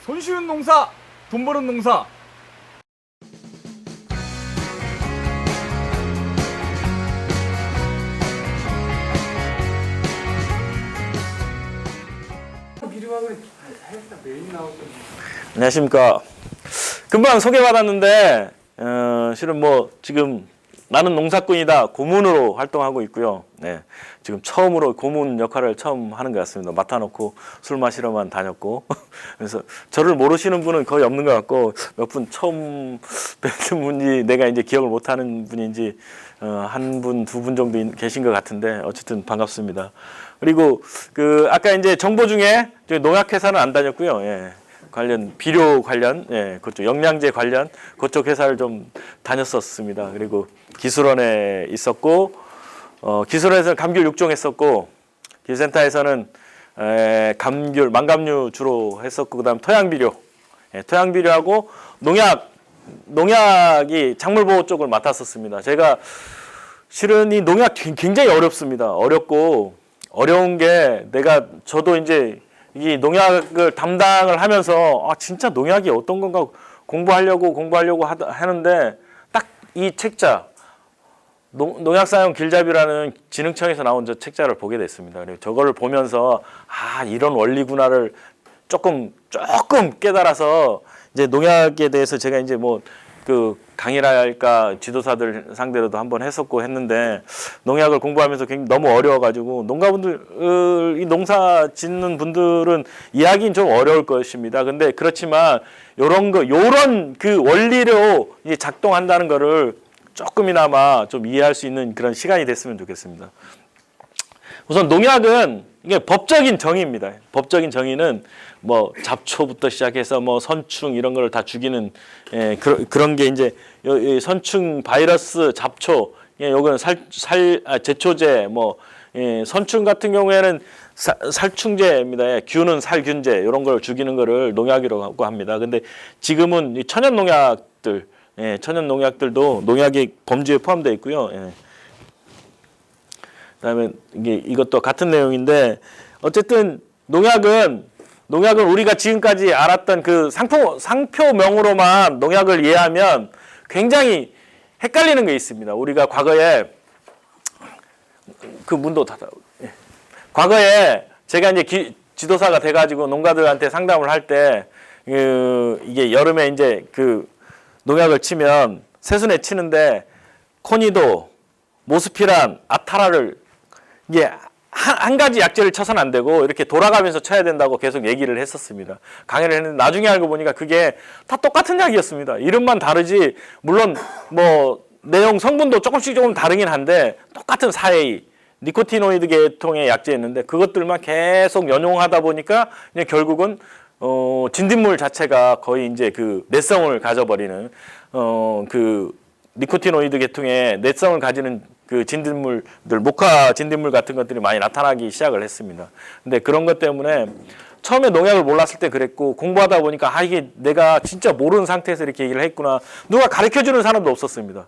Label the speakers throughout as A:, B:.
A: 손쉬운 농사, 돈 버는 농사.
B: 안녕하십니까. 금방 소개받았는데 실은 뭐 지금 나는 농사꾼이다 고문으로 활동하고 있고요. 네, 지금 처음으로 고문 역할을 처음 하는 것 같습니다. 맡아놓고 술 마시러만 다녔고 그래서 저를 모르시는 분은 거의 없는 것 같고 몇 분 처음 뵙는 분이 내가 이제 기억을 못하는 분인지 한 분, 두 분 정도 계신 것 같은데 어쨌든 반갑습니다. 그리고 그 아까 이제 정보 중에 농약회사는 안 다녔고요. 예. 관련 비료 관련 그쪽 영양제 관련 그쪽 회사를 좀 다녔었습니다. 그리고 기술원에 있었고 기술원에서는 감귤 육종 했었고 기센터에서는 감귤 망감류 주로 했었고 그다음 토양비료 토양비료하고 농약이 작물보호 쪽을 맡았었습니다. 제가 실은 이 농약 굉장히 어렵습니다. 어렵고 어려운 게 저도 이제 이 농약을 담당을 하면서 진짜 농약이 어떤 건가 공부하려고 하는데 딱 이 책자 농약 사용 길잡이라는 진흥청에서 나온 저 책자를 보게 됐습니다. 그리고 저거를 보면서 이런 원리구나를 조금 깨달아서 이제 농약에 대해서 제가 이제 뭐 그 강의랄까 지도사들 상대로도 한번 했는데 농약을 공부하면서 굉장히 너무 어려워가지고 농가분들 이 농사 짓는 분들은 이해하기는 좀 어려울 것입니다. 근데 그렇지만 요런 그 원리로 이제 작동한다는 거를 조금이나마 좀 이해할 수 있는 그런 시간이 됐으면 좋겠습니다. 우선 농약은 이게 법적인 정의입니다. 법적인 정의는 뭐 잡초부터 시작해서 뭐 선충 이런 거를 다 죽이는 그런 게 이제 선충 바이러스 잡초 요거는 제초제 선충 같은 경우에는 살충제입니다. 균은 살균제 이런 걸 죽이는 거를 농약이라고 합니다. 근데 지금은 이 천연 농약들 천연 농약들도 농약의 범주에 포함되어 있고요. 그다음에 이것도 같은 내용인데 어쨌든 농약은 우리가 지금까지 알았던 그 상표명으로만 농약을 이해하면 굉장히 헷갈리는 게 있습니다. 우리가 과거에 그 문도 닫아. 과거에 제가 이제 지도사가 돼가지고 농가들한테 상담을 할 때 이게 여름에 이제 그 농약을 치면 새순에 치는데 코니도, 모스피란, 아타라를 이게 한 가지 약재를 쳐서는 안 되고 이렇게 돌아가면서 쳐야 된다고 계속 얘기를 했었습니다. 강의를 했는데 나중에 알고 보니까 그게 다 똑같은 약이었습니다. 이름만 다르지 물론 뭐 내용 성분도 조금 다르긴 한데 똑같은 사에이 니코티노이드 계통의 약재였는데 그것들만 계속 연용하다 보니까 이제 결국은 진딧물 자체가 거의 이제 그 내성을 가져버리는 그 니코티노이드 계통의 내성을 가지는 그 진딧물들, 목화 진딧물 같은 것들이 많이 나타나기 시작을 했습니다. 근데 그런 것 때문에 처음에 농약을 몰랐을 때 그랬고 공부하다 보니까 이게 내가 진짜 모르는 상태에서 이렇게 얘기를 했구나. 누가 가르쳐주는 사람도 없었습니다.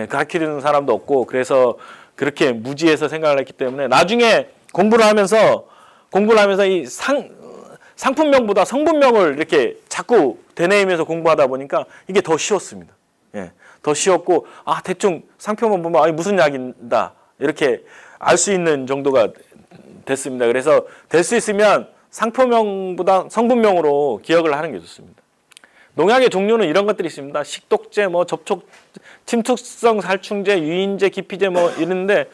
B: 가르쳐주는 사람도 없고 그래서 그렇게 무지해서 생각을 했기 때문에 나중에 공부를 하면서 이 상품명보다 성분명을 이렇게 자꾸 되뇌이면서 공부하다 보니까 이게 더 쉬웠습니다. 더 쉬웠고 대충 상표만 보면 무슨 약인다 이렇게 알 수 있는 정도가 됐습니다. 그래서 될 수 있으면 상표명보다 성분명으로 기억을 하는 게 좋습니다. 농약의 종류는 이런 것들이 있습니다. 식독제, 침투성 살충제, 유인제, 기피제 이런데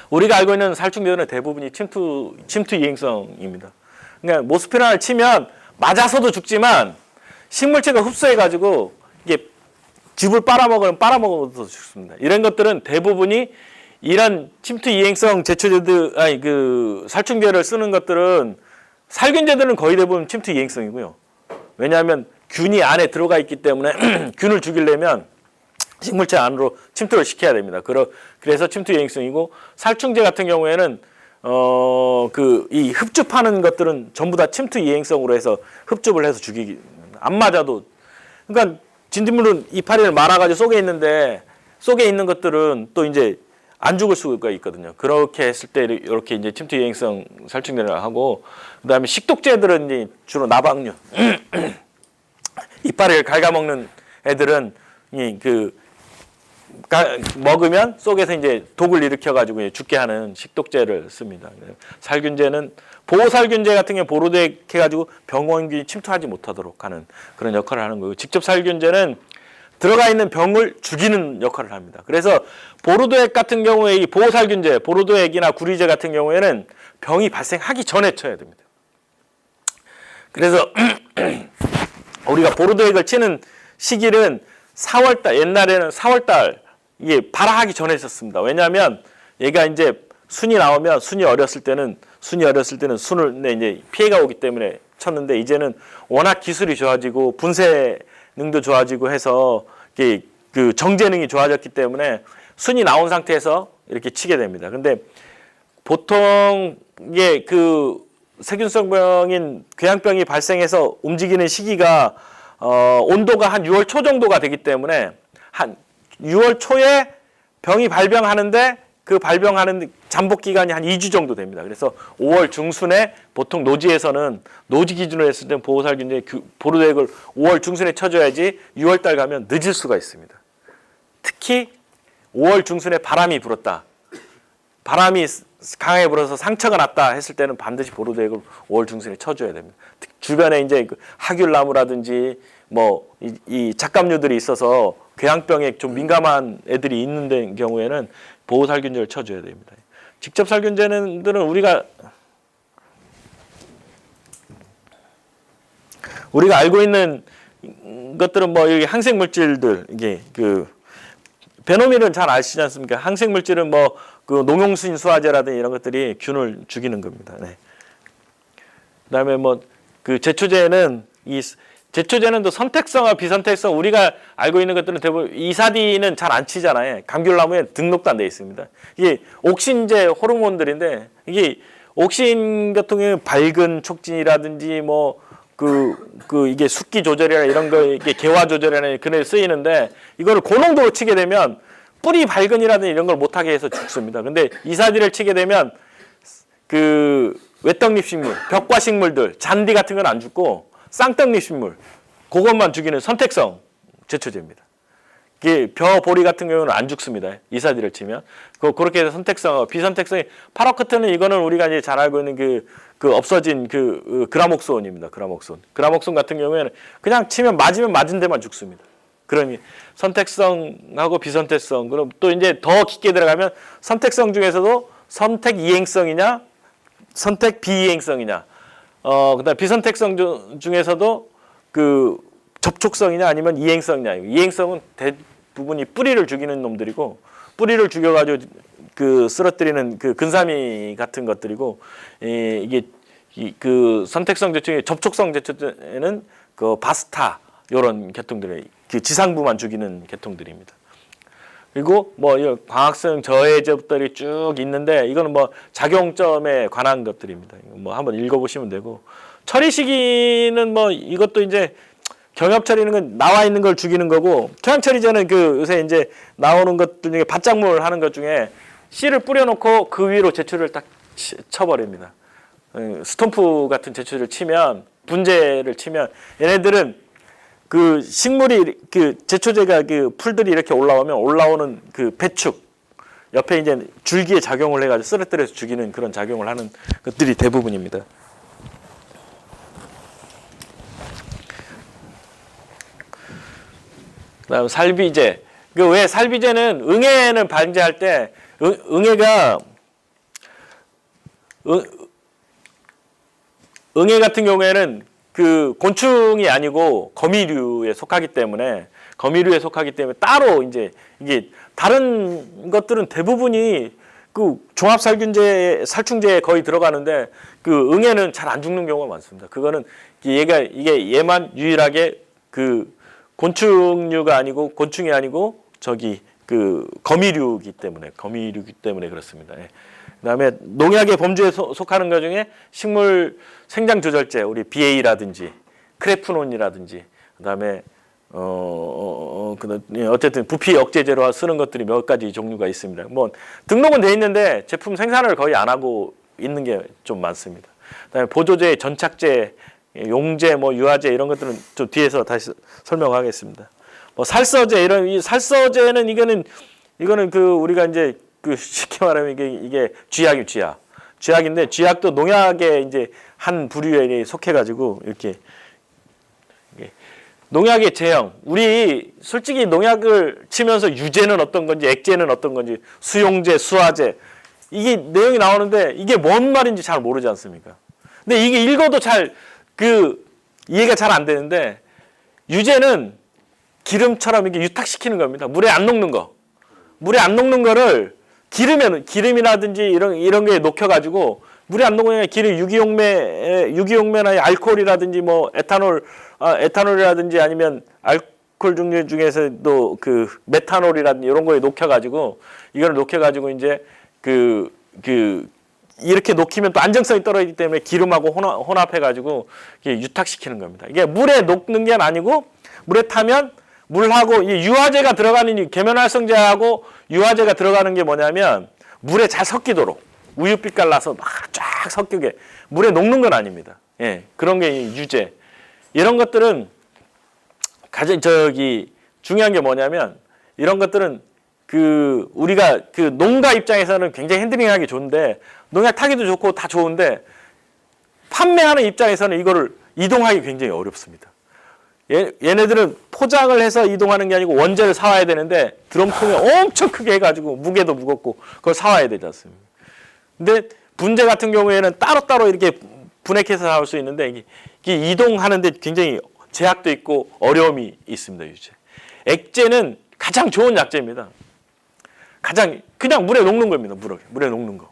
B: 우리가 알고 있는 살충제는 대부분이 침투 이행성입니다. 그러니까 모스피란을 치면 맞아서도 죽지만 식물체가 흡수해가지고 이게 즙을 빨아먹어도 죽습니다. 이런 것들은 대부분이 이런 침투 이행성 제초제들 그 살충제를 쓰는 것들은 살균제들은 거의 대부분 침투 이행성이고요. 왜냐하면 균이 안에 들어가 있기 때문에 균을 죽이려면 식물체 안으로 침투를 시켜야 됩니다. 그래서 침투 이행성이고 살충제 같은 경우에는 이 흡줍하는 것들은 전부 다 침투 이행성으로 해서 흡줍을 해서 죽이기 안 맞아도 그러니까 진딧물은 이파리를 말아가지고 속에 있는 것들은 또 이제 안 죽을 수가 있거든요. 그렇게 했을 때 이렇게 이제 침투 유행성 살충제를 하고, 그다음에 식독제들은 이제 주로 나방류 이빨을 갉아먹는 애들은 먹으면 속에서 이제 독을 일으켜가지고 죽게 하는 식독제를 씁니다. 살균제는 보호살균제 같은 경우 보로덱 해가지고 병원균이 침투하지 못하도록 하는 그런 역할을 하는 거고, 직접 살균제는 들어가 있는 병을 죽이는 역할을 합니다. 그래서 보로도액 같은 경우에 이 보호살균제, 보로도액이나 구리제 같은 경우에는 병이 발생하기 전에 쳐야 됩니다. 그래서 우리가 보로도액을 치는 시기는 4월달, 옛날에는 4월달 이게 발화하기 전에 썼습니다. 왜냐하면 얘가 이제 순이 나오면 순이 어렸을 때는 순을 이제 피해가 오기 때문에 쳤는데, 이제는 워낙 기술이 좋아지고 분쇄능도 좋아지고 해서 그 정제능이 좋아졌기 때문에 순이 나온 상태에서 이렇게 치게 됩니다. 근데 보통 이게 그 세균성병인 궤양병이 발생해서 움직이는 시기가 온도가 한 6월 초 정도가 되기 때문에 한 6월 초에 병이 발병하는데 그 발병하는 잠복 기간이 한 2주 정도 됩니다. 그래서 5월 중순에 보통 노지에서는 노지 기준으로 했을 때 보호살균제 보로덱을 5월 중순에 쳐줘야지 6월 달 가면 늦을 수가 있습니다. 특히 5월 중순에 바람이 불었다, 바람이 강하게 불어서 상처가 났다 했을 때는 반드시 보로덱을 5월 중순에 쳐줘야 됩니다. 주변에 이제 하귤나무라든지 뭐 이 작감류들이 있어서 궤양병에 좀 민감한 애들이 있는 경우에는 보호살균제를 쳐줘야 됩니다. 직접 살균제들은 우리가 알고 있는 것들은 뭐 여기 항생 물질들, 이게 그 베노밀은 잘 아시지 않습니까? 항생 물질은 뭐 그 농용수인 수화제라든지 이런 것들이 균을 죽이는 겁니다. 네. 그다음에 뭐 그 제초제는 제초제는 또 선택성과 비선택성, 우리가 알고 있는 것들은 대부분 이사디는 잘 안 치잖아요. 감귤나무에 등록도 안 돼 있습니다. 이게 옥신제 호르몬들인데, 이게 옥신 같은 경우는 밝은 촉진이라든지 뭐 이게 숙기 조절이나 이런 거, 이게 개화 조절이나 그런 데 쓰이는데, 이거를 고농도로 치게 되면 뿌리 발근이라든지 이런 걸 못하게 해서 죽습니다. 근데 이사디를 치게 되면 그 외떡잎식물, 벽과식물들, 잔디 같은 건 안 죽고 쌍떡잎식물, 그것만 죽이는 선택성 제초제입니다. 이게 벼보리 같은 경우는 안 죽습니다. 이사디를 치면. 그렇게 해서 선택성, 비선택성이, 파라쿼트는 이거는 우리가 이제 잘 알고 있는 그 없어진 그라목손입니다. 그라목손 같은 경우에는 그냥 치면 맞은 데만 죽습니다. 그러니 선택성하고 비선택성, 그럼 또 이제 더 깊게 들어가면 선택성 중에서도 선택 이행성이냐, 선택 비이행성이냐, 그다음 비선택성 중에서도 그 접촉성이냐 아니면 이행성이냐. 이행성은 대부분이 뿌리를 죽이는 놈들이고, 뿌리를 죽여가지고 그 쓰러뜨리는 그 근사미 같은 것들이고, 이게 그 선택성 제초의 접촉성 제초에는 그 바스타 이런 계통들의 그 지상부만 죽이는 계통들입니다. 그리고 뭐 광학성 저해제들이 쭉 있는데, 이거는 뭐 작용점에 관한 것들입니다. 뭐 한번 읽어보시면 되고, 처리 시기는 뭐 이것도 이제 경협 처리는 건 나와 있는 걸 죽이는 거고, 토양 처리제는 그 요새 이제 나오는 것들 중에 밭작물 하는 것 중에 씨를 뿌려놓고 그 위로 제초를 딱 쳐버립니다. 스톰프 같은 제초를 치면, 분재를 치면, 얘네들은 그 식물이 그 제초제가 그 풀들이 이렇게 올라오는 그 배축 옆에 이제 줄기에 작용을 해가지고 쓰러뜨려서 죽이는 그런 작용을 하는 것들이 대부분입니다. 그다음 살비제. 그 왜 살비제는 응애는 방제할 때 응애가 응애 같은 경우에는 그 곤충이 아니고 거미류에 속하기 때문에 따로 이제 이게 다른 것들은 대부분이 그 종합살균제, 살충제에 거의 들어가는데, 그 응애는 잘 안 죽는 경우가 많습니다. 그거는 이게 얘만 유일하게 그 곤충류가 아니고, 곤충이 아니고 저기 그 거미류이기 때문에 그렇습니다. 예. 그다음에 농약의 범주에 속하는 것 중에 식물 생장 조절제, 우리 BA라든지 크레프논이라든지, 그다음에 어쨌든 부피 억제제로 쓰는 것들이 몇 가지 종류가 있습니다. 뭐 등록은 돼 있는데 제품 생산을 거의 안 하고 있는 게 좀 많습니다. 그다음에 보조제, 전착제, 용제, 뭐 유화제 이런 것들은 좀 뒤에서 다시 설명하겠습니다. 뭐 살서제 이런 이 살서제는 이거는 그 우리가 이제 그 쉽게 말하면 이게 쥐약인데 쥐약도 농약의 이제 한 부류에 속해 가지고 이렇게 농약의 제형. 우리 솔직히 농약을 치면서 유제는 어떤 건지 액제는 어떤 건지 수용제, 수화제 이게 내용이 나오는데 이게 뭔 말인지 잘 모르지 않습니까? 근데 이게 읽어도 잘 이해가 잘 안 되는데 유제는 기름처럼 이게 유탁시키는 겁니다. 물에 안 녹는 거. 물에 안 녹는 거를 기름이라든지 이런 게 녹여가지고 물에 안 녹으면 유기용매나 알코올이라든지 뭐 에탄올이라든지 아니면 알코올 종류 중에서도 그 메탄올이라든지 이런 거에 녹여가지고 이걸 녹여가지고 이제 이렇게 녹이면 또 안정성이 떨어지기 때문에 기름하고 혼합해가지고 유탁시키는 겁니다. 이게 물에 녹는 게 아니고 물에 타면 물하고 이 유화제가 들어가는 계면활성제하고 유화제가 들어가는 게 뭐냐면 물에 잘 섞이도록 우유빛깔 나서 막 쫙 섞이게 물에 녹는 건 아닙니다. 예, 그런 게 유제. 이런 것들은 가장 중요한 게 뭐냐면 이런 것들은 우리가 농가 입장에서는 굉장히 핸들링하기 좋은데 농약 타기도 좋고 다 좋은데 판매하는 입장에서는 이거를 이동하기 굉장히 어렵습니다. 얘네들은 포장을 해서 이동하는 게 아니고 원재를 사와야 되는데 드럼통에 엄청 크게 해가지고 무게도 무겁고 그걸 사와야 되지 않습니까? 근데 분재 같은 경우에는 따로따로 이렇게 분해해서 사올 수 있는데 이게 이동하는데 굉장히 제약도 있고 어려움이 있습니다. 유제. 액제는 가장 좋은 약제입니다. 그냥 물에 녹는 겁니다. 물에 녹는 거.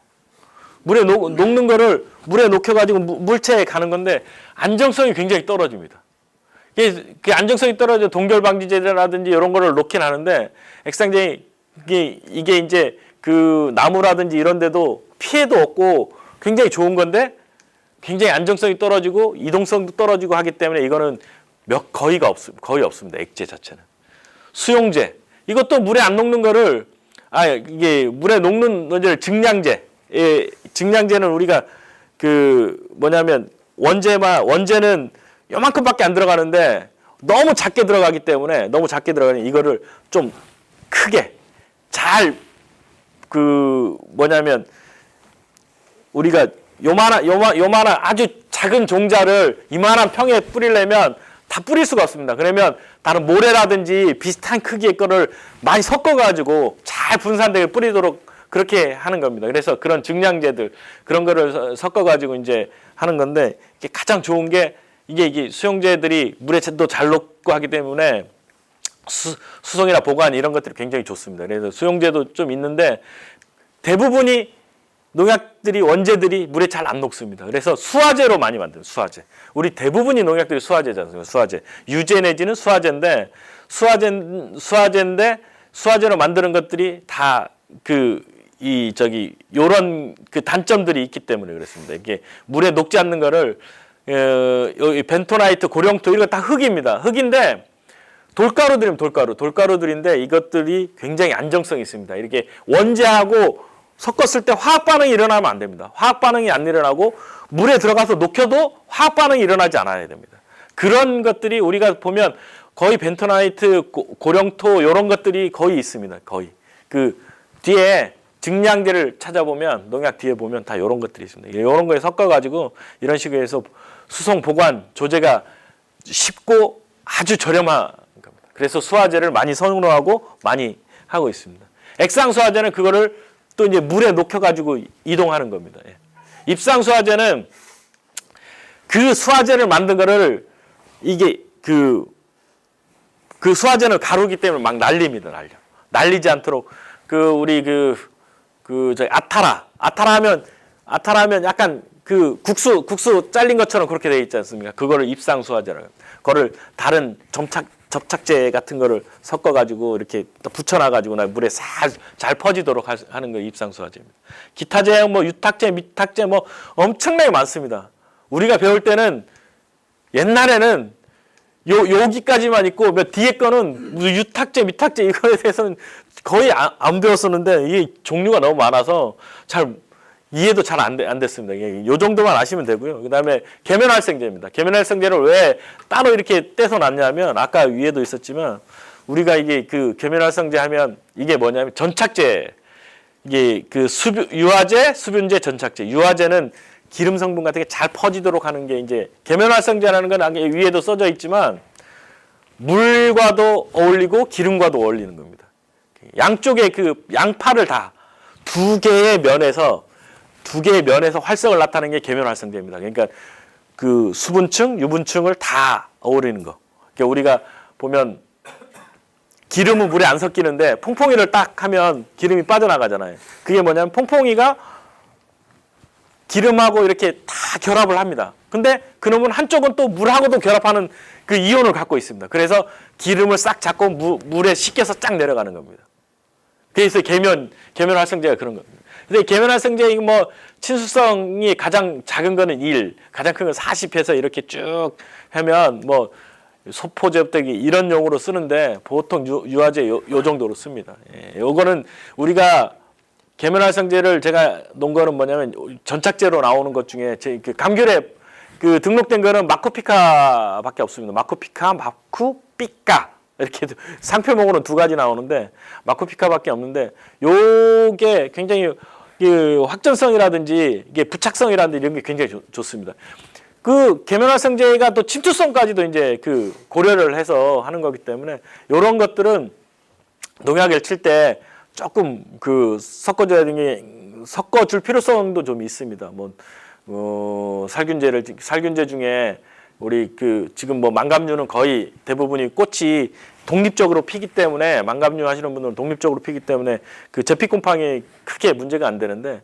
B: 물에 녹는 거를 물에 녹여가지고 물체에 가는 건데 안정성이 굉장히 떨어집니다. 그 안정성이 떨어져 동결방지제라든지 이런 거를 놓긴 하는데 액상제이 이게 이제 그 나무라든지 이런 데도 피해도 없고 굉장히 좋은 건데 굉장히 안정성이 떨어지고 이동성도 떨어지고 하기 때문에 이거는 거의 없습니다. 액제 자체는. 수용제. 이것도 물에 안 녹는 거를 이게 물에 녹는 원재를 증량제. 증량제는 우리가 원재는 요만큼밖에 안 들어가는데 너무 작게 들어가기 때문에 이거를 좀 크게 잘 우리가 요만한 아주 작은 종자를 이만한 평에 뿌리려면 다 뿌릴 수가 없습니다. 그러면 다른 모래라든지 비슷한 크기의 거를 많이 섞어가지고 잘 분산되게 뿌리도록 그렇게 하는 겁니다. 그래서 그런 증량제들 그런 거를 섞어가지고 이제 하는 건데 이게 가장 좋은 게 이게 수용제들이 물에도 잘 녹고 하기 때문에 수송이나 보관 이런 것들이 굉장히 좋습니다. 그래서 수용제도 좀 있는데 대부분이 농약들이 원재들이 물에 잘 안 녹습니다. 그래서 수화제로 많이 만들어요. 수화제. 우리 대부분이 농약들이 수화제지 않습니까? 수화제. 유제 내지는 수화제인데 수화제로 만드는 것들이 다 요런 단점들이 있기 때문에 그렇습니다. 이게 물에 녹지 않는 거를 여기 벤토나이트, 고령토 이런 거 다 흙입니다. 흙인데 돌가루들인데 이것들이 굉장히 안정성이 있습니다. 이렇게 원재하고 섞었을 때 화학 반응이 일어나면 안 됩니다. 화학 반응이 안 일어나고 물에 들어가서 녹여도 화학 반응이 일어나지 않아야 됩니다. 그런 것들이 우리가 보면 거의 벤토나이트, 고령토 이런 것들이 거의 있습니다. 거의 뒤에 증량제를 찾아보면 농약 뒤에 보면 다 이런 것들이 있습니다. 이런 거에 섞어가지고 이런 식으로 해서 수송 보관 조제가 쉽고 아주 저렴한 겁니다. 그래서 수화제를 많이 선호하고 많이 하고 있습니다. 액상수화제는 그거를 또 이제 물에 녹여가지고 이동하는 겁니다. 입상 수화제는 그 수화제를 만든 거를 이게 그 수화제는 가루기 때문에 막 날립니다. 날리지 않도록 우리 저희 아타라 하면 약간 국수 잘린 것처럼 그렇게 돼 있지 않습니까? 그거를 입상 수화제라고 합니다. 그거를 다른 접착제 같은 거를 섞어가지고 이렇게 또 붙여놔가지고 물에 잘 퍼지도록 하는 거 입상 수화제입니다. 기타 제형 유탁제, 미탁제 엄청나게 많습니다. 우리가 배울 때는 옛날에는 여기까지만 있고 몇 뒤에 거는 무슨 유탁제, 미탁제 이거에 대해서는 거의 안 배웠었는데 이게 종류가 너무 많아서 잘 이해도 잘 안 됐습니다. 요 정도만 아시면 되고요. 그다음에 계면활성제입니다. 계면활성제를 왜 따로 이렇게 떼서 놨냐면 아까 위에도 있었지만 우리가 이게 그 계면활성제 하면 이게 뭐냐면 전착제, 이게 그 유화제, 수분제, 전착제. 유화제는 기름 성분 같은 게 잘 퍼지도록 하는 게 이제 계면활성제라는 건 위에도 써져 있지만 물과도 어울리고 기름과도 어울리는 겁니다. 양쪽에 그 양파를 다 두 개의 면에서 활성을 나타내는 게 계면활성제입니다. 그러니까 그 수분층, 유분층을 다 어우르는 거. 그러니까 우리가 보면 기름은 물에 안 섞이는데 퐁퐁이를 딱 하면 기름이 빠져나가잖아요. 그게 뭐냐면 퐁퐁이가 기름하고 이렇게 다 결합을 합니다. 근데 그놈은 한쪽은 또 물하고도 결합하는 그 이온을 갖고 있습니다. 그래서 기름을 싹 잡고 물에 씻겨서 쫙 내려가는 겁니다. 그래서 계면활성제가 그런 겁니다. 근데 계면활성제 뭐 친수성이 가장 작은 거는 1, 가장 큰 건 40해서 이렇게 쭉 하면 뭐 소포제업되기 이런 용으로 쓰는데 보통 유화제 요 정도로 씁니다. 예, 요거는 우리가 계면활성제를 제가 놓은 거는 뭐냐면 전착제로 나오는 것 중에 제 그 감귤에 그 등록된 거는 마쿠피카밖에 없습니다. 마쿠피카, 마쿠피카 이렇게 상표명으로는 두 가지 나오는데 마쿠피카밖에 없는데 요게 굉장히 그 확전성이라든지 이게 부착성이라든지 이런 게 굉장히 좋습니다. 그 계면활성제가 또 침투성까지도 이제 그 고려를 해서 하는 거기 때문에 이런 것들은 농약을 칠 때 조금 그 섞어줄 필요성도 좀 있습니다. 살균제 중에 우리 그 지금 뭐 망감류는 거의 대부분이 꽃이 독립적으로 피기 때문에 망감류 하시는 분들은 독립적으로 피기 때문에 그 제피곰팡이 크게 문제가 안 되는데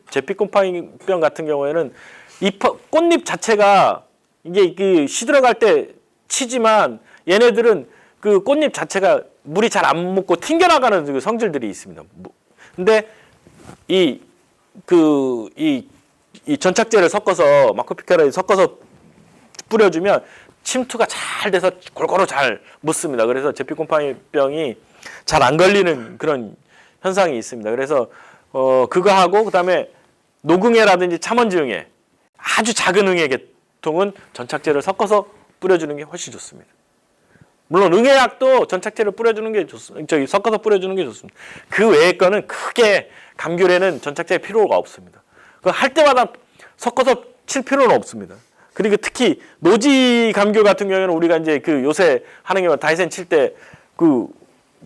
B: 제피곰팡이병 같은 경우에는 꽃잎 자체가 이게 그 시들어갈 때 치지만 얘네들은 그 꽃잎 자체가 물이 잘 안 묻고 튕겨나가는 그 성질들이 있습니다. 근데 이 전착제를 섞어서 마쿠피카를 섞어서 뿌려주면 침투가 잘 돼서 골고루 잘 묻습니다. 그래서 제피곰팡이병이 잘 안 걸리는 그런 현상이 있습니다. 그래서 그거 하고 그다음에 노궁해라든지 참원지응해 아주 작은 응애 계통은 전착제를 섞어서 뿌려주는 게 훨씬 좋습니다. 물론 응애약도 전착제를 뿌려주는 게 좋습니다. 섞어서 뿌려주는 게 좋습니다. 그 외의 거는 크게 감귤에는 전착제 필요가 없습니다. 할 때마다 섞어서 칠 필요는 없습니다. 그리고 특히 노지 감귤 같은 경우에는 우리가 이제 그 요새 하는 게 다이센 칠 때 그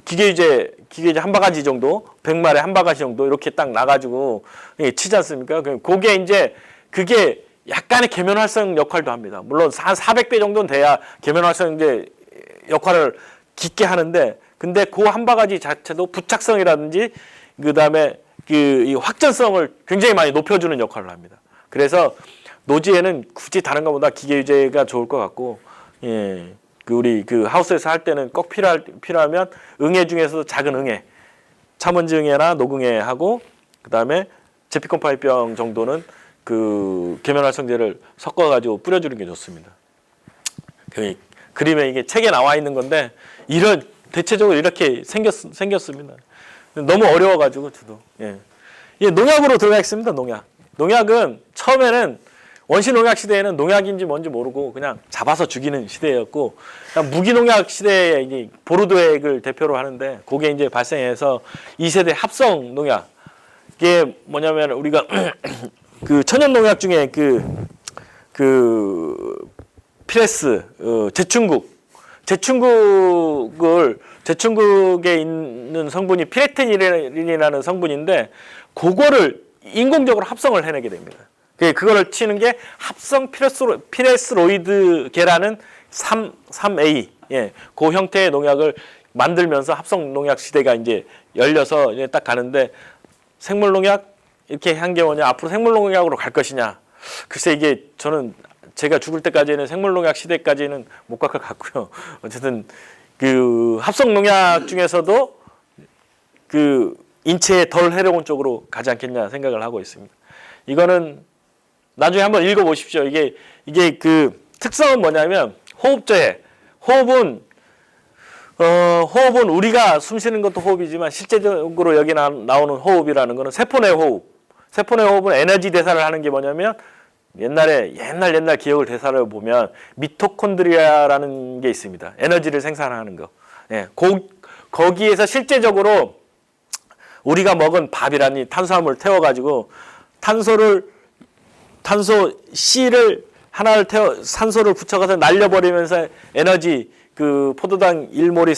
B: 기계유제 한 바가지 정도, 100마리 한 바가지 정도 이렇게 딱 나가지고 치지 않습니까? 그게 이제 그게 약간의 계면활성 역할도 합니다. 물론 한 400배 정도는 돼야 계면활성제 역할을 깊게 하는데, 근데 그 한 바가지 자체도 부착성이라든지 그다음에 이 확전성을 굉장히 많이 높여주는 역할을 합니다. 그래서 노지에는 굳이 다른 것보다 기계유제가 좋을 것 같고, 예, 우리 그 하우스에서 할 때는 꼭 필요하면 응애 중에서도 작은 응애, 참원지응애나 노궁애하고 그다음에 제피곰팡이병 정도는 그 계면활성제를 섞어가지고 뿌려주는 게 좋습니다. 그림에 이게 책에 나와 있는 건데 대체적으로 이렇게 생겼습니다. 너무 어려워가지고 저도 농약으로 들어가겠습니다. 농약은 처음에는 원시농약 시대에는 농약인지 뭔지 모르고 그냥 잡아서 죽이는 시대였고, 무기농약 시대에 이제 보르도액을 대표로 하는데 그게 이제 발생해서 2세대 합성 농약. 이게 뭐냐면 우리가 그 천연 농약 중에 피레스, 제충국에 있는 성분이 피레테닐이라는 성분인데 그거를 인공적으로 합성을 해내게 됩니다. 그거를 치는 게 합성 피레스로이드계라는 3A, 그 형태의 농약을 만들면서 합성 농약 시대가 이제 열려서 이제 딱 가는데, 생물 농약 이렇게 한 게 뭐냐, 앞으로 생물 농약으로 갈 것이냐. 글쎄 이게 저는 제가 죽을 때까지는 생물 농약 시대까지는 못 갈 것 같고요. 어쨌든 그 합성 농약 중에서도 그 인체에 덜 해로운 쪽으로 가지 않겠냐 생각을 하고 있습니다. 이거는 나중에 한번 읽어보십시오. 이게 그 특성은 뭐냐면 호흡저해, 호흡은 우리가 숨 쉬는 것도 호흡이지만 실제적으로 여기 나오는 호흡이라는 거는 세포 내 호흡. 세포 내 호흡은 에너지 대사를 하는 게 뭐냐면 옛날 기억을 대사를 보면 미토콘드리아라는 게 있습니다. 에너지를 생산하는 거. 예, 거기에서 실제적으로 우리가 먹은 밥이라니 탄수화물을 태워가지고 탄소 C를 하나를 산소를 붙여가서 날려버리면서 에너지 그 포도당 1몰이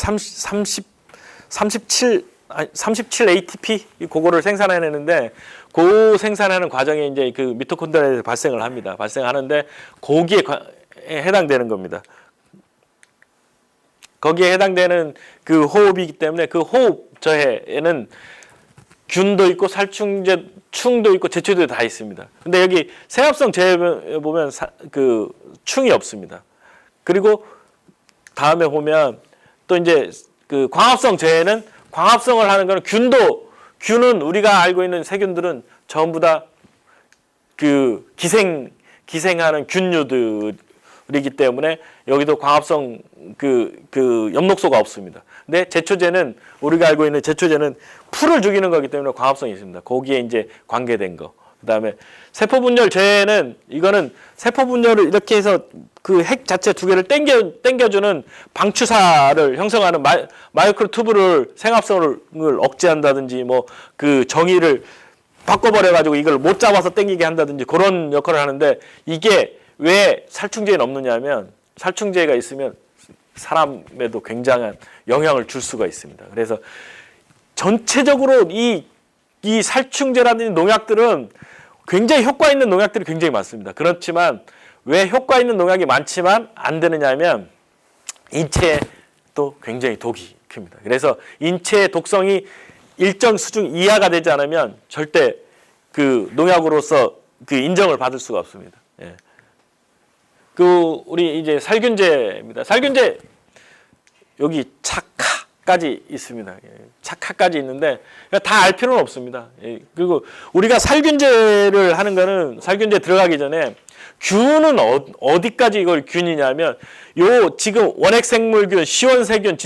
B: 37 ATP 그거를 생산해내는데 그 생산하는 과정에 이제 그 미토콘드리아에서 발생을 합니다. 발생하는데 거기에 해당되는 겁니다. 거기에 해당되는 그 호흡이기 때문에 그 호흡 저해에는 균도 있고 충도 있고 제초도 다 있습니다. 근데 여기 생합성 저해 보면 그 충이 없습니다. 그리고 다음에 보면 또 이제 그 광합성 저해는 광합성을 하는 거는 균은 우리가 알고 있는 세균들은 전부 다 그 기생하는 균류들이기 때문에 여기도 광합성 그 엽록소가 없습니다. 근데 제초제는 우리가 알고 있는 제초제는 풀을 죽이는 거기 때문에 광합성이 있습니다. 거기에 이제 관계된 거. 그다음에 세포분열 저해는 이거는 세포분열을 이렇게 해서 그 핵 자체 두 개를 당겨주는 방추사를 형성하는 마이크로 튜브를 생합성을 억제한다든지 뭐 그 정의를 바꿔버려 가지고 이걸 못 잡아서 당기게 한다든지 그런 역할을 하는데 이게 왜 살충제는 없느냐면 살충제가 있으면 사람에도 굉장한 영향을 줄 수가 있습니다. 그래서 전체적으로 이 살충제라든지 농약들은 굉장히 효과 있는 농약들이 굉장히 많습니다. 그렇지만 왜 효과 있는 농약이 많지만 안 되느냐면 인체에 또 굉장히 독이 큽니다. 그래서 인체의 독성이 일정 수준 이하가 되지 않으면 절대 그 농약으로서 그 인정을 받을 수가 없습니다. 예. 그 우리 이제 살균제입니다. 살균제 여기 착화까지 있습니다. 착화까지 있는데 다 알 필요는 없습니다. 그리고 우리가 살균제를 하는 거는 살균제 들어가기 전에 균은 어디까지 이걸 균이냐면 요 지금 원핵생물균, 시원세균,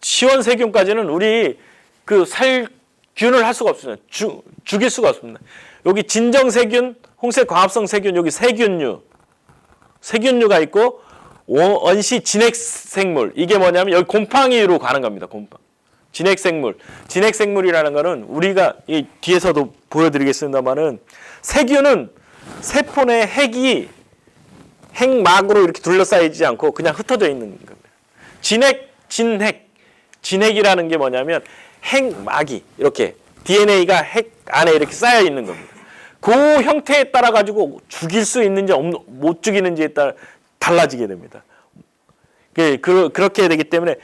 B: 시원세균까지는 우리 그 살균을 할 수가 없습니다. 죽일 수가 없습니다. 여기 진정세균, 홍색광합성세균, 여기 세균류가 있고 원시 진핵생물 이게 뭐냐면 여기 곰팡이로 가는 겁니다. 곰팡이. 진핵생물이라는 거는 우리가 이 뒤에서도 보여드리겠습니다만은 세균은 세포 내 핵막으로 이렇게 둘러싸이지 않고 그냥 흩어져 있는 겁니다. 진핵이라는 게 뭐냐면 핵막이 이렇게 DNA가 핵 안에 이렇게 쌓여 있는 겁니다. 그 형태에 따라 가지고 죽일 수 있는지 못 죽이는지에 따라 달라지게 됩니다. 그렇게 되기 때문에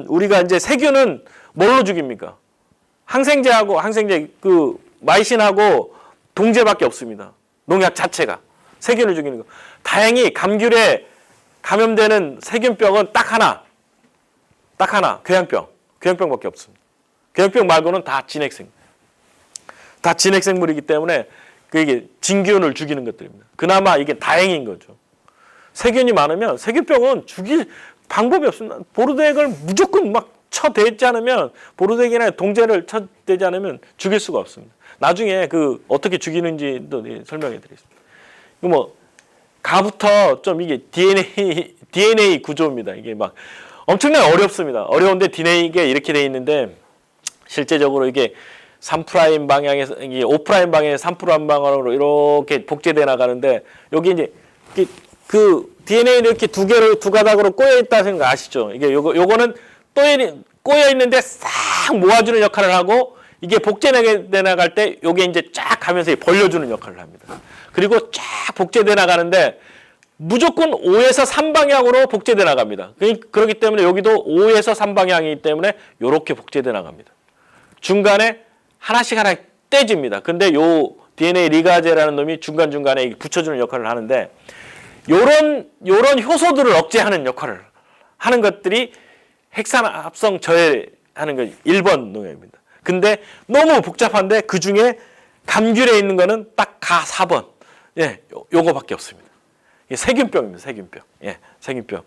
B: 우리가 이제 세균은 뭘로 죽입니까? 항생제 그 마이신하고 동제밖에 없습니다. 농약 자체가 세균을 죽이는 거. 다행히 감귤에 감염되는 세균병은 딱 하나, 궤양병밖에 없습니다. 궤양병 말고는 다 진핵생물이기 때문에 그게 진균을 죽이는 것들입니다. 그나마 이게 다행인 거죠. 세균이 많으면 세균병은 죽일 방법이 없습니다. 보르도액을 무조건 막 쳐대지 않으면 보르도액이나 동제를 쳐대지 않으면 죽일 수가 없습니다. 나중에 그 어떻게 죽이는지도 설명해 드리겠습니다. 뭐 가부터 좀 이게 DNA 구조입니다. 이게 막 엄청나게 어렵습니다. 어려운데 DNA가 이렇게 돼 있는데 실제적으로 이게 3' 방향에서 5' 방향에 3' 방향으로 이렇게 복제돼 나가는데 여기 이제 그 DNA는 이렇게 두 가닥으로 꼬여 있다 생각 아시죠? 이게 요거는 꼬여 있는데 싹 모아주는 역할을 하고 이게 복제돼 나갈 때 요게 이제 쫙 가면서 벌려주는 역할을 합니다. 그리고 쫙 복제돼 나가는데 무조건 5에서 3방향으로 복제돼 나갑니다. 그렇기 때문에 여기도 5에서 3방향이기 때문에 이렇게 복제돼 나갑니다. 중간에 하나씩 떼집니다. 근데 요 DNA 리가제라는 놈이 중간중간에 붙여주는 역할을 하는데 요런 효소들을 억제하는 역할을 하는 것들이 핵산합성 저해하는 거 1번 농약입니다. 근데 너무 복잡한데 그 중에 감귤에 있는 거는 딱 4번. 예, 요거밖에 없습니다. 이게 세균병입니다. 세균병. 예, 세균병.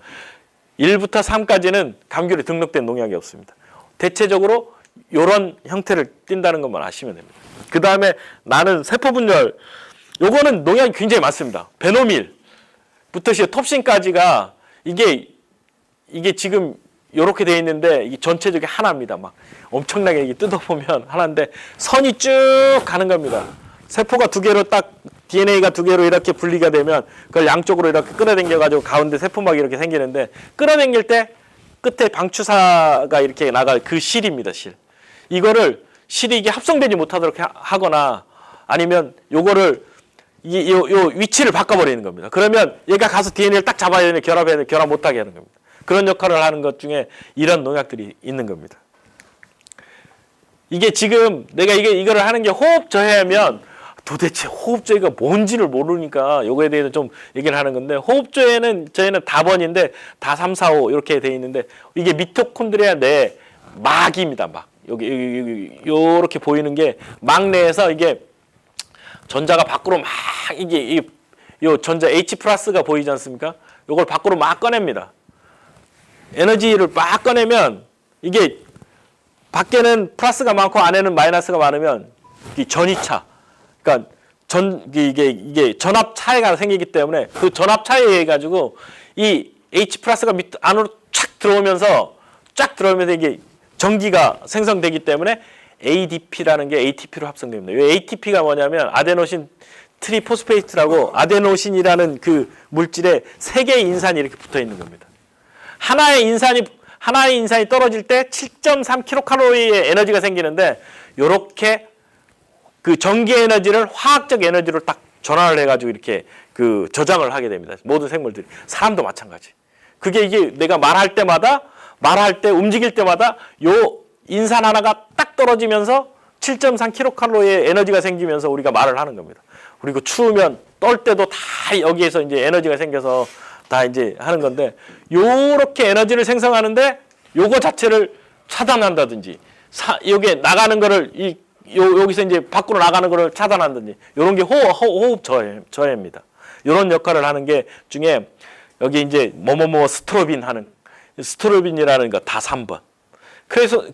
B: 1부터 3까지는 감귤에 등록된 농약이 없습니다. 대체적으로 이런 형태를 띈다는 것만 아시면 됩니다. 그 다음에 나는 세포분열, 요거는 농약이 굉장히 많습니다. 베노밀부터 시작 톱신까지가 이게 지금 이렇게 돼 있는데 이게 전체적인 하나입니다. 막 엄청나게 이게 뜯어보면 하나인데 선이 쭉 가는 겁니다. 세포가 두 개로 딱 DNA가 두 개로 이렇게 분리가 되면 그걸 양쪽으로 이렇게 끌어당겨 가지고 가운데 세포막이 이렇게 생기는데 끌어당길 때 끝에 방추사가 이렇게 나갈 그 실입니다. 실. 이거를 실이 이게 합성되지 못하도록 하거나 아니면 요거를 요 위치를 바꿔버리는 겁니다. 그러면 얘가 가서 DNA를 딱 잡아야 되는 결합해야 되는 결합 못하게 하는 겁니다. 그런 역할을 하는 것 중에 이런 농약들이 있는 겁니다. 이게 지금 내가 이거를 하는 게 호흡 저해하면 도대체 호흡저해가 뭔지를 모르니까 요거에 대해서 좀 얘기를 하는 건데 호흡저해는 저희는 다번인데 다 3, 4, 5 이렇게 돼 있는데 이게 미토콘드리아 내 막입니다. 막 여기 요렇게 보이는 게 막 내에서 이게 전자가 밖으로 막 요 전자 H 플러스가 보이지 않습니까? 요걸 밖으로 막 꺼냅니다. 에너지를 막 꺼내면 이게 밖에는 플러스가 많고 안에는 마이너스가 많으면 이 전이차, 그러니까 이게 전압 차이가 생기기 때문에 그 전압 차이에 의해 가지고 이 H 플러스가 안으로 쫙 들어오면서 이게 전기가 생성되기 때문에 ADP라는 게 ATP로 합성됩니다. 이 ATP가 뭐냐면 아데노신 트리포스페이트라고 아데노신이라는 그 물질에 3개의 인산이 이렇게 붙어 있는 겁니다. 하나의 인산이 떨어질 때 7.3kcal의 에너지가 생기는데 요렇게 그 전기 에너지를 화학적 에너지로 딱 전환을 해가지고 이렇게 그 저장을 하게 됩니다. 모든 생물들이. 사람도 마찬가지. 그게 이게 내가 말할 때 움직일 때마다 요 인산 하나가 딱 떨어지면서 7.3kcal의 에너지가 생기면서 우리가 말을 하는 겁니다. 그리고 추우면 떨 때도 다 여기에서 이제 에너지가 생겨서 다 이제 하는 건데 요렇게 에너지를 생성하는데 요거 자체를 차단한다든지 여기에 나가는 거를 여기서 이제 밖으로 나가는 거를 차단한다든지 요런 게 호흡 저해입니다. 요런 역할을 하는 게 중에 여기 이제 스트로빈이라는 거 다 3번.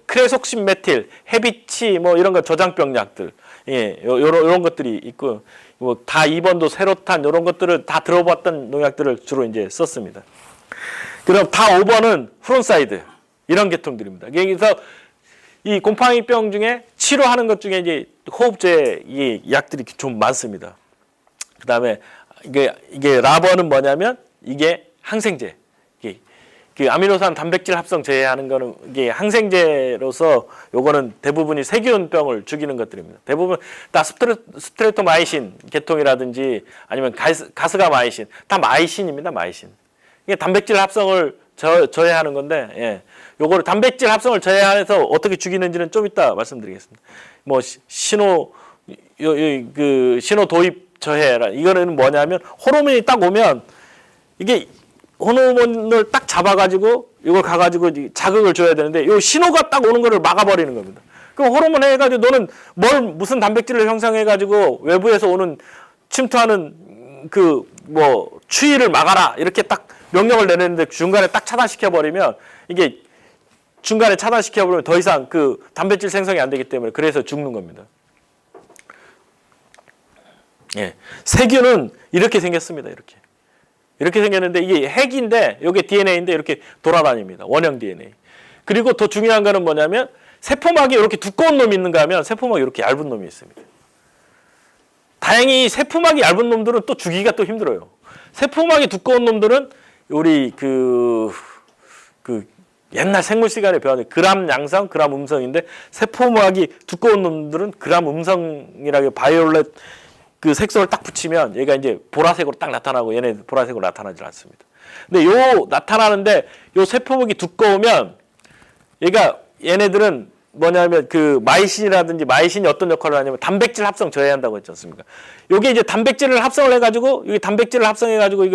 B: 크레속신 메틸, 헤비치 뭐 이런 거 저장병 약들. 예, 요런 것들이 있고 뭐 다 2번도 세로탄 이런 것들을 다 들어봤던 농약들을 주로 이제 썼습니다. 그럼 다 5번은 프론사이드 이런 계통들입니다. 그래서 이 곰팡이병 중에 치료하는 것 중에 이제 호흡제 이 약들이 좀 많습니다. 그다음에 이게 라버는 뭐냐면 이게 항생제. 그 아미노산 단백질 합성 제외하는 거는 이게 항생제로서 요거는 대부분이 세균병을 죽이는 것들입니다. 대부분 다 스트레토마이신 계통이라든지 아니면 가스가마이신 다 마이신입니다. 마이신. 이게 단백질 합성을 저해하는 건데 예. 요거를 단백질 합성을 저해해서 어떻게 죽이는지는 좀 이따 말씀드리겠습니다. 뭐 신호 도입 저해라. 이거는 뭐냐면 호르몬이 딱 오면 이게 호르몬을 딱 잡아가지고 이걸 가가지고 자극을 줘야 되는데 이 신호가 딱 오는 거를 막아버리는 겁니다. 그럼 호르몬 해가지고 너는 무슨 단백질을 형성해가지고 외부에서 오는 침투하는 그 뭐 추위를 막아라 이렇게 딱 명령을 내리는데 중간에 딱 차단시켜버리면 이게 중간에 차단시켜버리면 더 이상 그 단백질 생성이 안 되기 때문에 그래서 죽는 겁니다. 예, 세균은 이렇게 생겼습니다. 이렇게 생겼는데 이게 핵인데 이게 DNA인데 이렇게 돌아다닙니다. 원형 DNA. 그리고 더 중요한 거는 뭐냐면 세포막이 이렇게 두꺼운 놈이 있는가 하면 세포막이 이렇게 얇은 놈이 있습니다. 다행히 세포막이 얇은 놈들은 또 죽이기가 또 힘들어요. 세포막이 두꺼운 놈들은 우리 그 옛날 생물 시간에 배웠는데 그람 양성, 그람 음성인데 세포막이 두꺼운 놈들은 그람 음성이라고 바이올렛 그 색소를 딱 붙이면 얘가 이제 보라색으로 딱 나타나고 얘네 보라색으로 나타나지 않습니다. 근데 나타나는데 요 세포막이 두꺼우면 얘네들은 뭐냐면 그 마이신이라든지 마이신이 어떤 역할을 하냐면 단백질 합성 저해한다고 했지 않습니까? 요게 이제 단백질을 합성을 해가지고 여기 단백질을 합성해가지고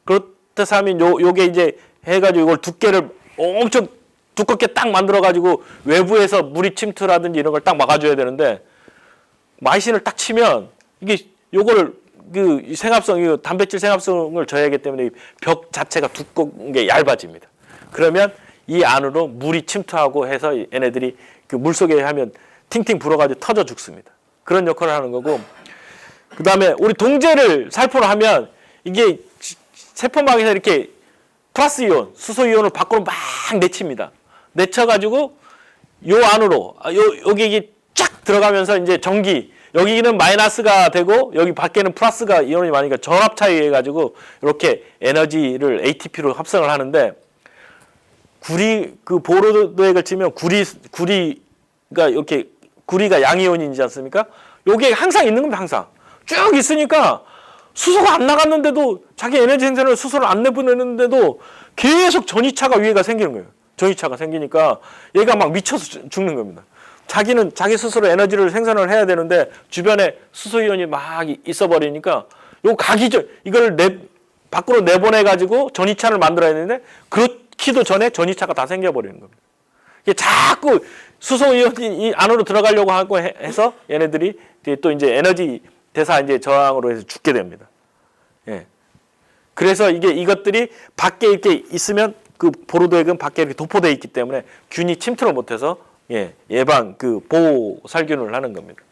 B: 그렇다면 요게 이제 해가지고 이걸 두께를 엄청 두껍게 딱 만들어가지고 외부에서 물이 침투라든지 이런 걸 딱 막아줘야 되는데 마이신을 딱 치면 이게 요거를 그 생합성, 이 단백질 생합성을 저해하기 때문에 벽 자체가 두꺼운 게 얇아집니다. 그러면 이 안으로 물이 침투하고 해서 얘네들이 그 물 속에 하면 팅팅 불어가지고 터져 죽습니다. 그런 역할을 하는 거고, 그 다음에 우리 동제를 살포를 하면 이게 세포막에서 이렇게 플러스 이온, 수소 이온을 밖으로 막 내칩니다. 내쳐가지고 요 안으로, 여기 이게 쫙 들어가면서 이제 전기, 여기는 마이너스가 되고 여기 밖에는 플러스가 이온이 많으니까 전압 차이해 가지고 이렇게 에너지를 ATP로 합성을 하는데, 그 보로도액을 치면 구리가 이렇게 구리가 양이온이지 않습니까? 요게 항상 있는 겁니다. 항상 쭉 있으니까 수소가 안 나갔는데도, 자기 에너지 생산을 수소를 안 내보내는데도 계속 전이차가 위에가 생기는 거예요. 전이차가 생기니까 얘가 막 미쳐서 죽는 겁니다. 자기는 자기 스스로 에너지를 생산을 해야 되는데 주변에 수소 이온이 막 있어 버리니까 요 가기 전 이걸 밖으로 내보내 가지고 전이차를 만들어야 되는데, 그렇기도 전에 전이차가 다 생겨 버리는 겁니다. 이게 자꾸 수소 이온이 안으로 들어가려고 하고 해서 얘네들이 또 이제 에너지 대사 이제 저항으로 해서 죽게 됩니다. 예. 그래서 이것들이 밖에 이렇게 있으면 그 보로도액은 밖에 이렇게 도포되어 있기 때문에 균이 침투를 못해서 예방 그 보호 살균을 하는 겁니다.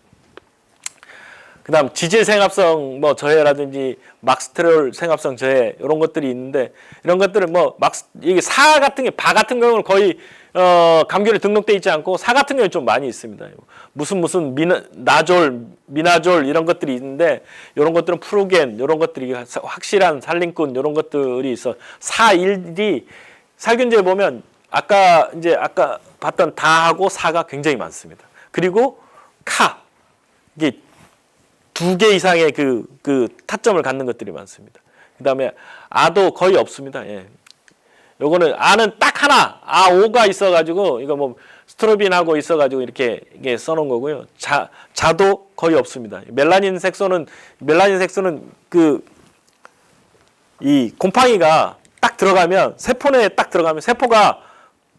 B: 그다음 지질 생합성 뭐 저해라든지 막스테롤 생합성 저해 이런 것들이 있는데, 이런 것들은 뭐 이게 사 같은 게, 바 같은 경우는 거의 감귤에 등록돼 있지 않고, 사 같은 경우는 좀 많이 있습니다. 무슨 미나졸 이런 것들이 있는데, 이런 것들은 프로겐 이런 것들이 확실한 살림꾼 이런 것들이 있어. 사일이 살균제에 보면 아까 봤던 다하고 사가 굉장히 많습니다. 그리고 이게 2개 이상의 그 타점을 갖는 것들이 많습니다. 그 다음에 아도 거의 없습니다. 예. 요거는 아는 딱 하나, 아오가 있어가지고, 이거 뭐 스트로빈하고 있어가지고 이렇게 써놓은 거고요. 자도 거의 없습니다. 멜라닌 색소는 이 곰팡이가 딱 들어가면, 세포내에 딱 들어가면 세포가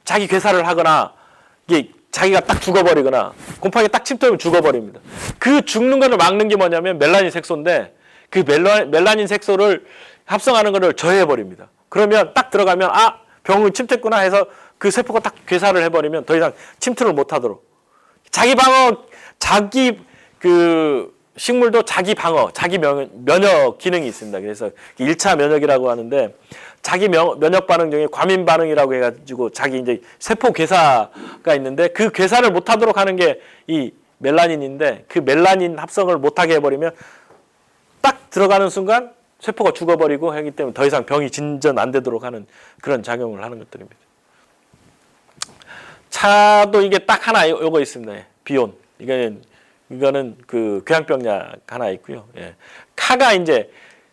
B: 자기 괴사를 하거나 이게 자기가 딱 죽어버리거나 곰팡이 딱 침투하면 죽어버립니다. 그 죽는 거를 막는 게 뭐냐면 멜라닌 색소인데, 그 멜라닌 색소를 합성하는 거를 저해해버립니다. 그러면 딱 들어가면 병이 침투했구나 해서 그 세포가 딱 괴사를 해버리면 더 이상 침투를 못하도록, 자기 방어, 식물도 자기 방어, 자기 면역 기능이 있습니다. 그래서 1차 면역이라고 하는데, 자기 면역 반응 중에 과민 반응이라고 해가지고 자기 이제 세포 괴사가 있는데, 그 괴사를 못하도록 하는 게 이 멜라닌인데, 그 멜라닌 합성을 못하게 해버리면 딱 들어가는 순간 세포가 죽어버리고 하기 때문에 더 이상 병이 진전 안 되도록 하는 그런 작용을 하는 것들입니다. 차도 이게 딱 하나 요거 있습니다. 비온. 이거는 그 궤양병약 하나 있고요. 예. 카가 이제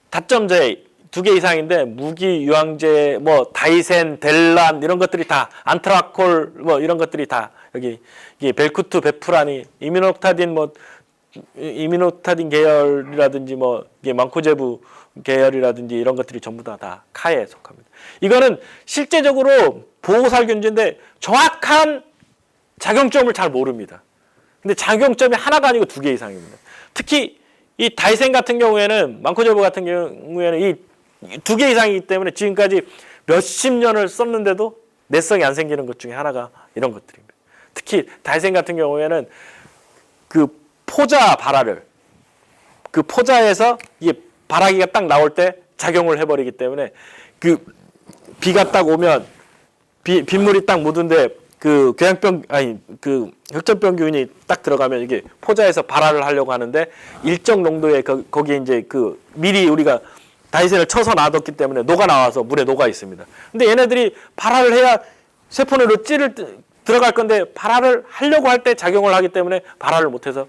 B: 다점제 2개 이상인데, 무기 유황제, 뭐 다이센, 델란 이런 것들이 다, 안트라콜 뭐 이런 것들이 다 여기, 이게 벨쿠트, 베프라니, 이미노타딘 계열이라든지 뭐 이게 망코제부 계열이라든지 이런 것들이 전부 다 카에 속합니다. 이거는 실제적으로 보호살균제인데 정확한 작용점을 잘 모릅니다. 근데 작용점이 하나가 아니고 2개 이상입니다. 특히 이 다이센 같은 경우에는, 망코제부 같은 경우에는 이 2개 이상이기 때문에 지금까지 몇십 년을 썼는데도 내성이 안 생기는 것 중에 하나가 이런 것들입니다. 특히 다이센 같은 경우에는 그 포자 발화를, 그 포자에서 이게 발화기가 딱 나올 때 작용을 해버리기 때문에, 그 비가 딱 오면 빗물이 딱 묻은데 그 흑점병균이 딱 들어가면 이게 포자에서 발화를 하려고 하는데, 일정 농도의 거기에 이제 미리 우리가 다이센을 쳐서 놔뒀기 때문에 녹아 나와서 물에 녹아 있습니다. 근데 얘네들이 발화를 해야 세포내로 들어갈 건데, 발화를 하려고 할 때 작용을 하기 때문에 발화를 못해서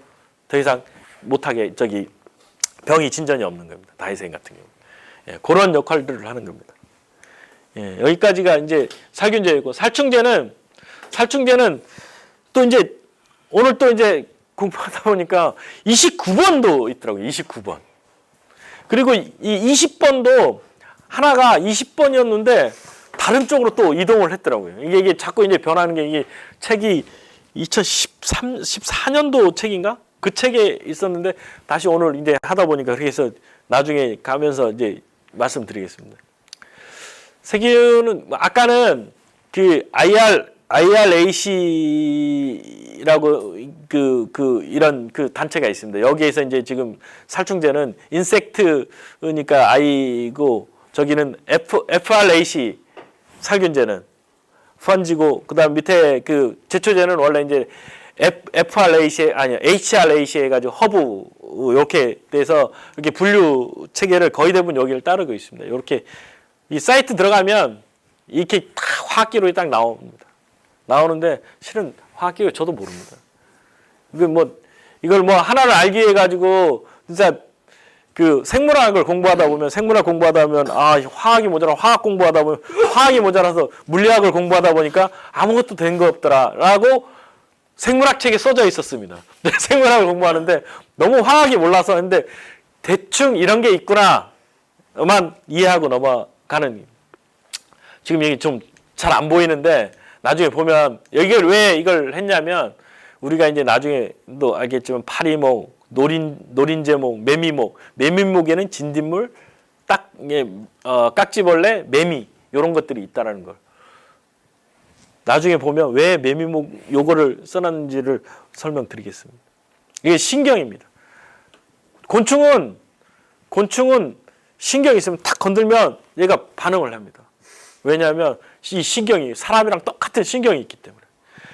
B: 더 이상 못하게 병이 진전이 없는 겁니다. 다이센 같은 경우. 예, 그런 역할들을 하는 겁니다. 예, 여기까지가 이제 살균제이고, 살충제는 또 이제 오늘 또 이제 공부하다 보니까 29번도 있더라고요. 29번. 그리고 이 20번도 하나가 20번이었는데 다른 쪽으로 또 이동을 했더라고요. 이게 자꾸 이제 변하는 게, 이게 책이 2014년도 책인가? 그 책에 있었는데 다시 오늘 이제 하다 보니까 그렇게 해서 나중에 가면서 이제 말씀드리겠습니다. 세균은 아까는 그 IRAC라고 이런 그 단체가 있습니다. 여기에서 이제 지금 살충제는 인섹트니까 I고 저기는 FRAC 살균제는 펀지고 그다음 밑에 그 제초제는 원래 이제 FRAC 아니야 HRAC 해가지고 허브 이렇게 돼서 이렇게 분류 체계를 거의 대부분 여기를 따르고 있습니다. 이렇게 이 사이트 들어가면 이렇게 다 화학기록이 딱 나옵니다. 나오는데 실은 화학기록 저도 모릅니다. 이걸 뭐 하나를 알기 위해 가지고 진짜 그 생물학을 공부하다 보면 아 화학이 모자라 화학 공부하다 보면 화학이 모자라서 물리학을 공부하다 보니까 아무것도 된 거 없더라라고 생물학 책에 써져 있었습니다. 생물학을 공부하는데 너무 화학이 몰라서 했는데 대충 이런 게 있구나만 이해하고 넘어가는 지금 이게 좀 잘 안 보이는데 나중에 보면 이걸 왜 이걸 했냐면 우리가 이제 나중에도 알겠지만 파리목, 노린재목, 매미목에는 진딧물, 깍지벌레, 매미 이런 것들이 있다라는 걸. 나중에 보면 왜 매미목 요거를 써놨는지를 설명드리겠습니다. 이게 신경입니다. 곤충은 신경이 있으면 탁 건들면 얘가 반응을 합니다. 왜냐하면 이 신경이 사람이랑 똑같은 신경이 있기 때문에.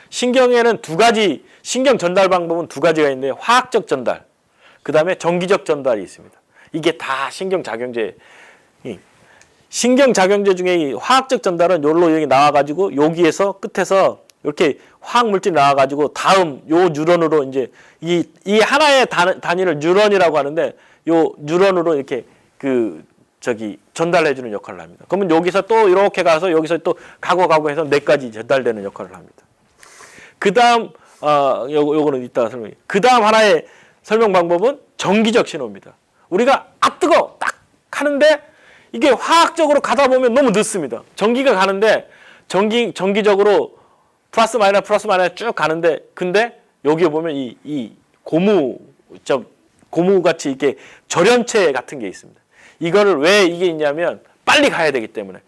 B: 신경에는 두 가지 신경 전달 방법은 두 가지가 있는데 화학적 전달, 그 다음에 전기적 전달이 있습니다. 이게 다 신경작용제. 신경작용제 중에 이 화학적 전달은 요로 여기 나와가지고 여기에서 끝에서 이렇게 화학물질이 나와가지고 다음 요 뉴런으로 이제 이 하나의 단위를 뉴런이라고 하는데 요 뉴런으로 이렇게 전달해주는 역할을 합니다. 그러면 여기서 또 이렇게 가서 여기서 또 가고 해서 뇌까지 전달되는 역할을 합니다. 그 다음, 요거는 이따가 설명해. 그 다음 하나의 설명 방법은 전기적 신호입니다. 우리가 뜨거워! 딱 하는데 이게 화학적으로 가다 보면 너무 늦습니다. 전기가 가는데 전기적으로 플러스 마이너스 쭉 가는데 근데 여기에 보면 이 고무같이 이렇게 절연체 같은 게 있습니다. 이거를 왜 이게 있냐면 빨리 가야 되기 때문에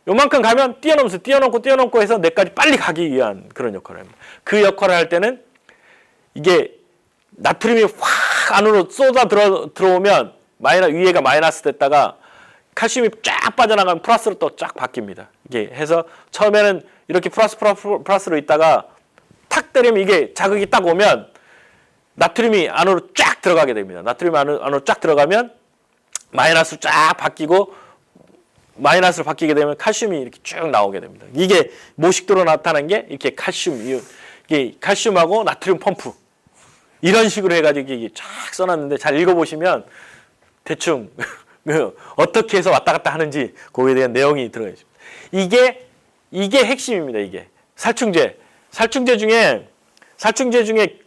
B: 요만큼 가면 뛰어넘고 해서 뇌까지 빨리 가기 위한 그런 역할을 합니다. 그 역할을 할 때는 이게 나트륨이 확 안으로 쏟아 들어오면 위에가 마이너스 됐다가 칼슘이 쫙 빠져나가면 플러스로 또 쫙 바뀝니다. 이게 해서 처음에는 이렇게 플러스로 있다가 탁 때리면 이게 자극이 딱 오면 나트륨이 안으로 쫙 들어가게 됩니다. 나트륨이 안으로 쫙 들어가면 마이너스로 쫙 바뀌고 마이너스로 바뀌게 되면 칼슘이 이렇게 쭉 나오게 됩니다. 이게 모식도로 나타난 게 이렇게 이게 칼슘하고 나트륨 펌프 이런 식으로 해가지고 이게 쫙 써놨는데 잘 읽어보시면 대충 어떻게 해서 왔다 갔다 하는지 그거에 대한 내용이 들어가 있습니다. 이게 핵심입니다. 이게 살충제 중에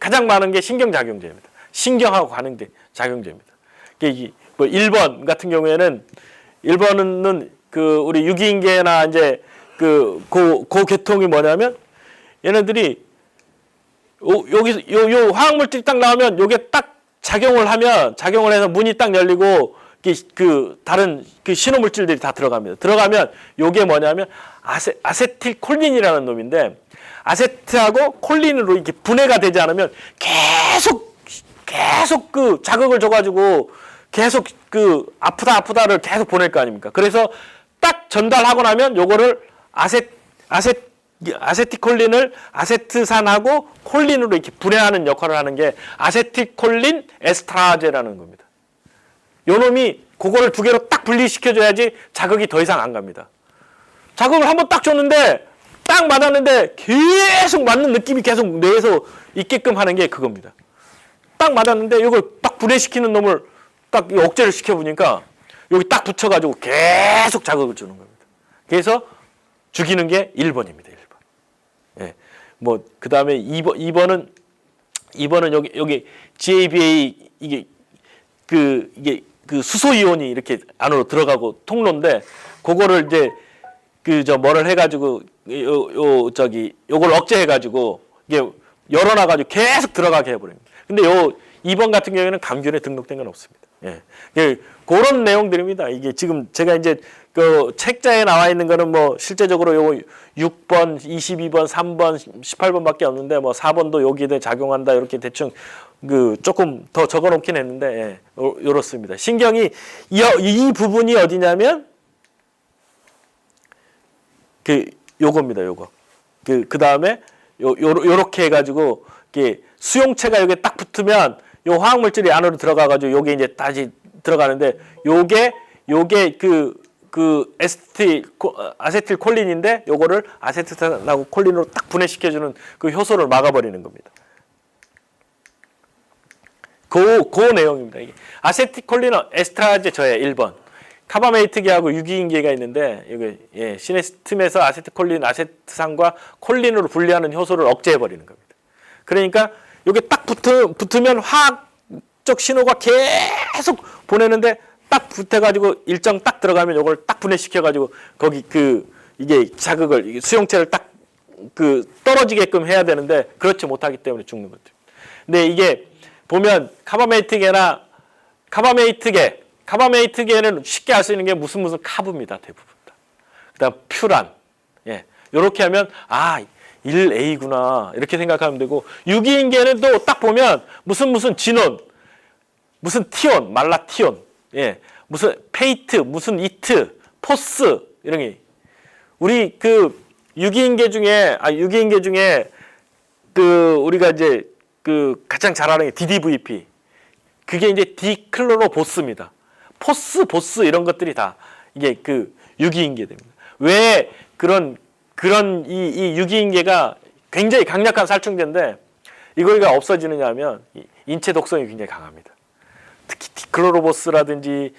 B: 가장 많은 게 신경작용제입니다. 신경하고 가는 작용제입니다. 이게 뭐 1번 같은 경우에는 1번은 우리 유기인계나 이제 그 계통이 뭐냐면 얘네들이 여기서 요 화학물질이 딱 나오면 요게 딱 작용을 해서 문이 딱 열리고 다른 신호물질들이 다 들어갑니다. 들어가면 요게 뭐냐면 아세틸콜린이라는 놈인데 아세트하고 콜린으로 이렇게 분해가 되지 않으면 계속 자극을 줘가지고 계속 아프다를 계속 보낼 거 아닙니까? 그래서 딱 전달하고 나면 요거를 아세티콜린을 아세트산하고 콜린으로 이렇게 분해하는 역할을 하는 게 아세틸콜린 에스트라제라는 겁니다. 요 놈이 그거를 두 개로 딱 분리시켜줘야지 자극이 더 이상 안 갑니다. 자극을 한번 딱 줬는데 딱 맞았는데 계속 맞는 느낌이 계속 뇌에서 있게끔 하는 게 그겁니다. 딱 맞았는데 이걸 딱 분해시키는 놈을 딱 억제를 시켜보니까 여기 딱 붙여가지고 계속 자극을 주는 겁니다. 그래서 죽이는 게 1번입니다. 1번. 예. 뭐, 그 다음에 2번은 여기 GABA 이게 수소이온이 이렇게 안으로 들어가고 통로인데 그거를 이제 뭐를 해가지고 요걸 억제해가지고 이게 열어놔가지고 계속 들어가게 해버립니다. 근데 2번 같은 경우에는 감균에 등록된 건 없습니다. 예. 그런 내용들입니다. 이게 지금 제가 이제 그 책자에 나와 있는 거는 뭐 실제적으로 요거 6번, 22번, 3번, 18번밖에 없는데 뭐 4번도 여기에 작용한다 이렇게 대충 그 조금 더 적어 놓긴 했는데 예. 요렇습니다. 신경이 이 부분이 어디냐면 요겁니다. 요거. 그다음에 요렇게 해 가지고 이게 수용체가 여기에 딱 붙으면 요 화학 물질이 안으로 들어가 가지고 요게 이제 다시 들어가는데 요게 아세틸콜린인데 요거를 아세트산하고 콜린으로 딱 분해시켜 주는 그 효소를 막아버리는 겁니다. 그 내용입니다. 이게 아세틸콜린은 에스트라제 저해 1번. 카바메이트계하고 유기인계가 있는데 여기 시네스팀에서 아세틸콜린, 아세트산과 콜린으로 분리하는 효소를 억제해 버리는 겁니다. 그러니까 여기 딱 붙으면 화학적 신호가 계속 보내는데 딱 붙어가지고 일정 딱 들어가면 이걸 딱 분해시켜가지고 거기 이게 자극을 수용체를 딱 떨어지게끔 해야 되는데 그렇지 못하기 때문에 죽는 거죠. 근데 이게 보면 카바메이트계는 쉽게 알 수 있는 게 무슨 카브입니다. 대부분 다. 그다음 퓨란. 예. 요렇게 하면 1A구나. 이렇게 생각하면 되고 유기인계는 또 딱 보면 무슨 진원, 무슨 티온, 말라티온. 예. 무슨 페이트, 무슨 이트, 포스 이런 게 우리 유기인계 중에 우리가 이제 가장 잘 아는 게 DDVP. 그게 이제 디클로로보스입니다. 포스, 보스 이런 것들이 다 이게 유기인계됩니다. 왜 그런 이 유기인계가 굉장히 강력한 살충제인데 이거가 없어지느냐 하면 인체 독성이 굉장히 강합니다. 특히 디클로로보스라든지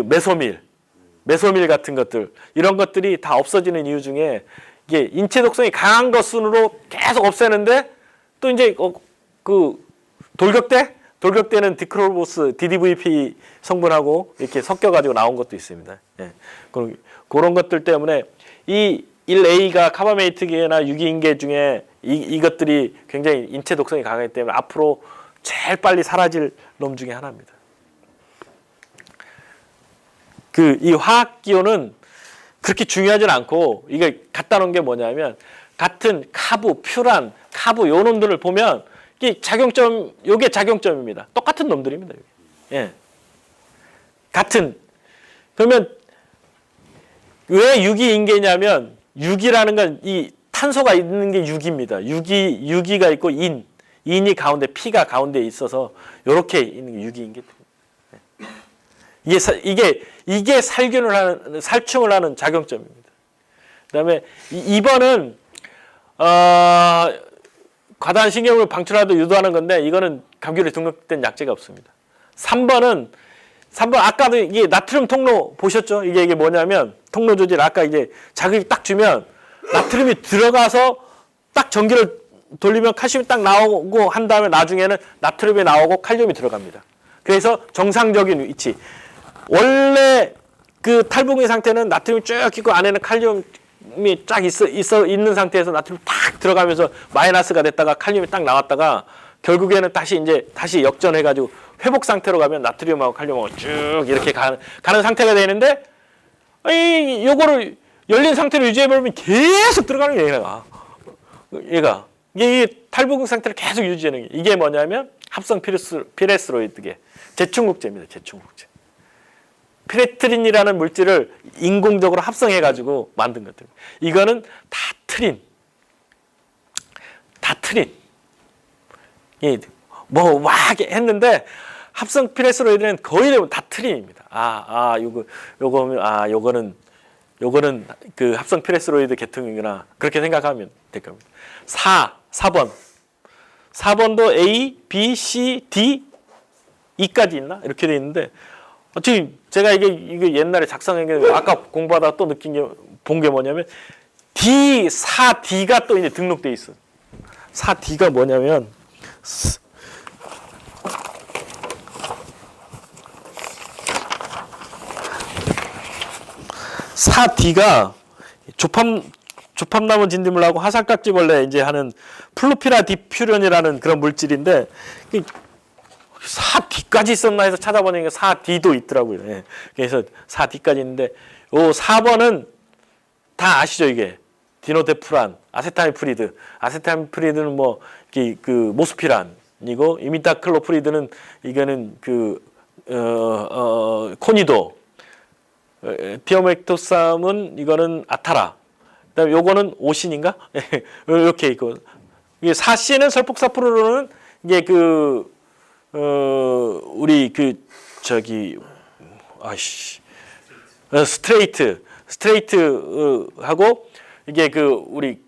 B: 메소밀 같은 것들 이런 것들이 다 없어지는 이유 중에 이게 인체 독성이 강한 것으로 계속 없애는데 또 이제 돌격대는 디클로로보스, DDVP 성분하고 이렇게 섞여가지고 나온 것도 있습니다. 예. 그런 것들 때문에 이 1A가 카바메이트계나 유기인계 중에 이것들이 굉장히 인체 독성이 강하기 때문에 앞으로 제일 빨리 사라질 놈 중에 하나입니다. 이 화학기호는 그렇게 중요하진 않고 이게 갖다 놓은 게 뭐냐면 같은 카브, 퓨란, 카브 요 놈들을 보면 이게 요게 작용점입니다. 똑같은 놈들입니다. 예. 그러면 왜 유기인계냐면 유기라는 건 이 탄소가 있는 게 유기입니다. 유기가 있고 인이 가운데 피가 가운데 있어서 이렇게 있는 게 유기인계입니다. 이게 살충을 하는 작용점입니다. 그다음에 2번은 과다한 신경을 방출하도 유도하는 건데 이거는 감귤에 등록된 약제가 없습니다. 3번 아까도 이게 나트륨 통로 보셨죠? 이게 뭐냐면 통로 조질 아까 이제 자극이 딱 주면 나트륨이 들어가서 딱 전기를 돌리면 칼슘이 딱 나오고 한 다음에 나중에는 나트륨이 나오고 칼륨이 들어갑니다. 그래서 정상적인 위치. 원래 탈북의 상태는 나트륨이 쭉 있고 안에는 칼륨이 쫙 있는 상태에서 나트륨이 탁 들어가면서 마이너스가 됐다가 칼륨이 딱 나왔다가 결국에는 다시 역전해가지고 회복 상태로 가면 나트륨하고 칼륨하고 쭉 이렇게 가는 상태가 되는데 요거를 열린 상태로 유지해버리면 계속 들어가는 게 얘가 이게 탈북 상태를 계속 유지하는 게 이게 뭐냐면 합성 피레스로이드계 제충국제입니다. 제충국제. 피레트린이라는 물질을 인공적으로 합성해가지고 만든 것들. 이거는 다 트린. 막 했는데 합성 피레스로이드는 거의 대부분 다 트린입니다. 요거는 합성 피레스로이드 계통이구나. 그렇게 생각하면 될 겁니다. 4번도 A, B, C, D, E까지 있나? 이렇게 돼 있는데 지금 제가 이게 옛날에 작성한 게 아까 공부하다가 또 본 게 뭐냐면 D, 4D가 또 이제 등록돼 있어. 4D가 뭐냐면 4D가 조팝나무 진딧물하고 화살깍지벌레 이제 하는 플루피라디퓨련이라는 그런 물질인데 4D까지 있었나 해서 찾아보니까 4D도 있더라고요. 예. 그래서 4D까지 있는데 요 4번은 다 아시죠, 이게. 디노데프란, 아세타미프리드. 아세타미프리드는 뭐 그 모스피란이고 이미다클로프리드는 이거는 코니도. 디오맥토삼은 이거는 아타라. 그다음에 요거는 오신인가? 이렇게 있고. 이게 4C는 설폭사프로로는 이게 우리 스트레이트하고 이게 우리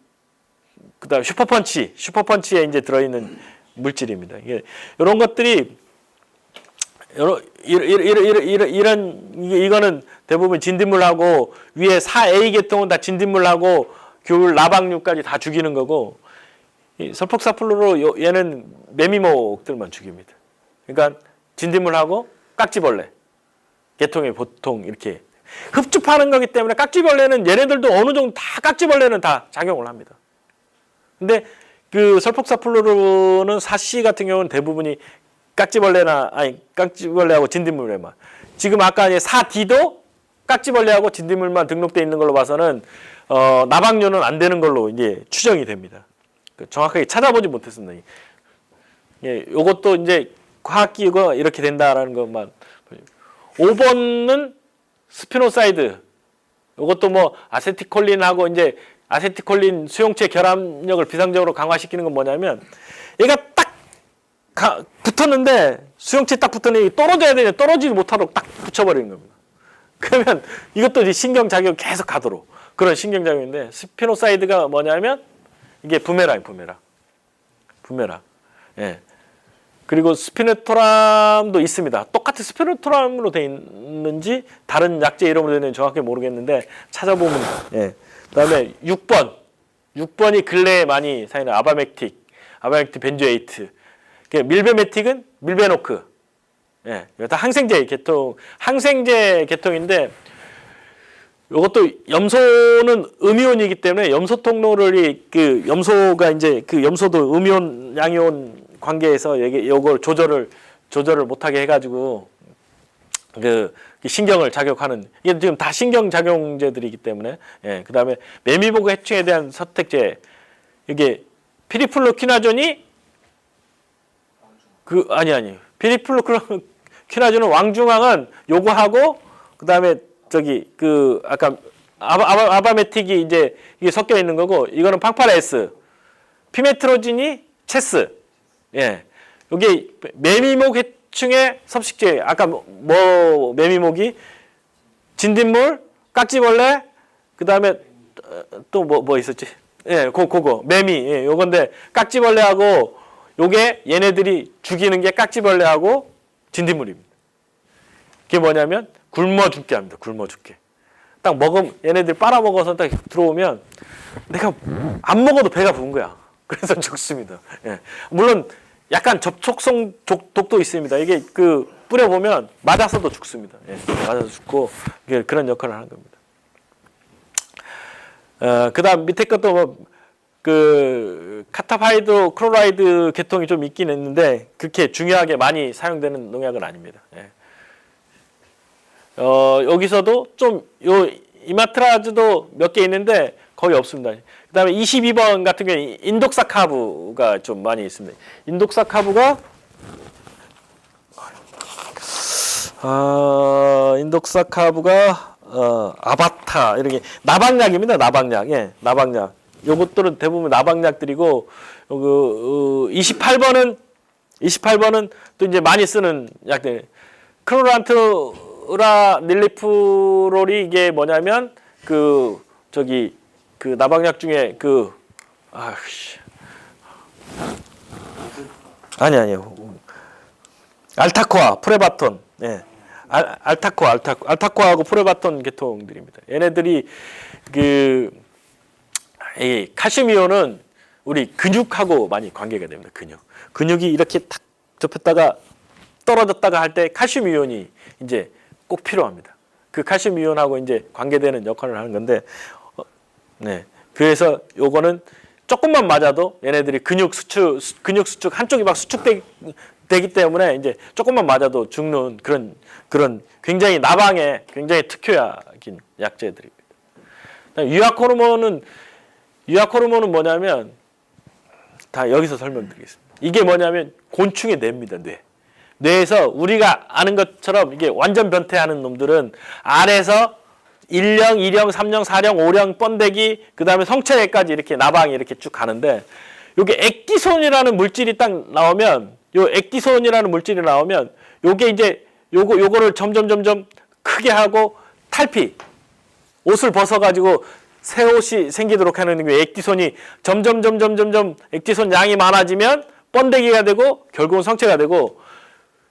B: 그다음 슈퍼펀치에 이제 들어있는 물질입니다. 이게 이런 것들이 이거는 대부분 진딧물하고 위에 4A 계통은 다 진딧물하고 귤, 나박류까지 다 죽이는 거고 이 설폭사플로로 얘는 매미목들만 죽입니다. 그러니까 진딧물하고 깍지벌레 계통이 보통 이렇게 흡집하는 거기 때문에 깍지벌레는 얘네들도 어느 정도 다 깍지벌레는 다 작용을 합니다. 근데 그 설폭사플로로는 4C 같은 경우는 대부분이 깍지벌레하고 진딧물에만. 지금 아까 4D도 깍지벌레하고 진딧물만 등록되어 있는 걸로 봐서는 나박류는 안 되는 걸로 이제 추정이 됩니다. 정확하게 찾아보지 못했습니다. 예, 요것도 이제 과학기구가 이렇게 된다라는 것만. 5번은 스피노사이드. 요것도 뭐 아세틸콜린하고 이제 아세틸콜린 수용체 결합력을 비상적으로 강화시키는 건 뭐냐면 얘가 딱 붙었는데 수용체 딱 붙었는데 떨어져야 되냐 떨어지지 못하도록 딱 붙여버리는 겁니다. 그러면 이것도 이제 신경작용 계속 가도록 그런 신경작용인데 스피노사이드가 뭐냐면 이게 부메랑. 예. 그리고 스피노토람도 있습니다. 똑같은 스피노토람으로 되어 있는지 다른 약제 이름으로 되어 있는지 정확히 모르겠는데 찾아보면 예. 그다음에 6번이 근래에 많이 사용하는 아바맥틱 벤조에이트. 밀베메틱은 밀베노크. 예. 이거 다 항생제 계통인데 이것도 염소는 음이온이기 때문에 염소 통로를 염소가 이제 염소도 음이온 양이온 관계에서 이걸 조절을 못하게 해가지고 신경을 자극하는 이게 지금 다 신경 작용제들이기 때문에 예. 그다음에 매미보고 해충에 대한 선택제 이게 피리플로퀴나존이 피리플로퀴나존은 왕중왕은 요거하고 그다음에 아까 아바메틱이 이제 이게 섞여 있는 거고 이거는 팡파레스 피메트로진이 체스. 예. 이게 매미목 해충의 섭식제. 아까 매미목이 진딧물, 깍지벌레, 그다음에 또 뭐 있었지? 예, 그거 매미. 예, 요건데 깍지벌레하고 요게 얘네들이 죽이는 게 깍지벌레하고 진딧물입니다. 그게 뭐냐면 굶어 죽게 합니다. 굶어 죽게. 딱 얘네들 빨아먹어서 딱 들어오면 내가 안 먹어도 배가 부른 거야. 그래서 죽습니다. 예. 물론 약간 접촉성 독도 있습니다. 이게 뿌려보면 맞아서도 죽습니다. 예. 맞아서 죽고 이게 그런 역할을 하는 겁니다. 그다음 밑에 것도 카타파이드 클로라이드 계통이 좀 있긴 했는데 그렇게 중요하게 많이 사용되는 농약은 아닙니다. 예. 여기서도 좀 이마트라즈도 몇 개 있는데 거의 없습니다. 그다음에 22번 같은 경우에 인독사카브가 좀 많이 있습니다. 인독사카브가 아바타 이렇게 나박약입니다. 나박약. 예, 나박약. 요것들은 대부분 나박약들이고 28번은 또 이제 많이 쓰는 약들. 크로란트라 닐리프롤이 이게 뭐냐면 나박약 중에 아니요. 알타코아, 프레바톤. 예. 알타코아하고 프레바톤 계통들입니다. 얘네들이 이 칼슘이온은 우리 근육하고 많이 관계가 됩니다. 근육이 이렇게 탁 접혔다가 떨어졌다가 할 때 칼슘 이온이 이제 꼭 필요합니다. 그 칼슘 이온하고 이제 관계되는 역할을 하는 건데, 네. 그래서 요거는 조금만 맞아도 얘네들이 근육 수축 한쪽이 막 수축돼 되기 때문에 이제 조금만 맞아도 죽는 그런 굉장히 나방에 굉장히 특효약인 약재들입니다. 유약 호르몬은 뭐냐면 다 여기서 설명드리겠습니다. 이게 뭐냐면 곤충의 뇌입니다. 뇌에서 우리가 아는 것처럼 이게 완전 변태하는 놈들은 알에서 1령, 2령, 3령, 4령, 5령, 번데기, 그 다음에 성체까지 이렇게 나방이 이렇게 쭉 가는데, 요게 액티손이라는 물질이 딱 나오면, 요게 이제 요거를 점점 크게 하고 탈피, 옷을 벗어가지고 새 옷이 생기도록 하는 게 액티손이 점점 액티손 양이 많아지면 번데기가 되고 결국은 성체가 되고,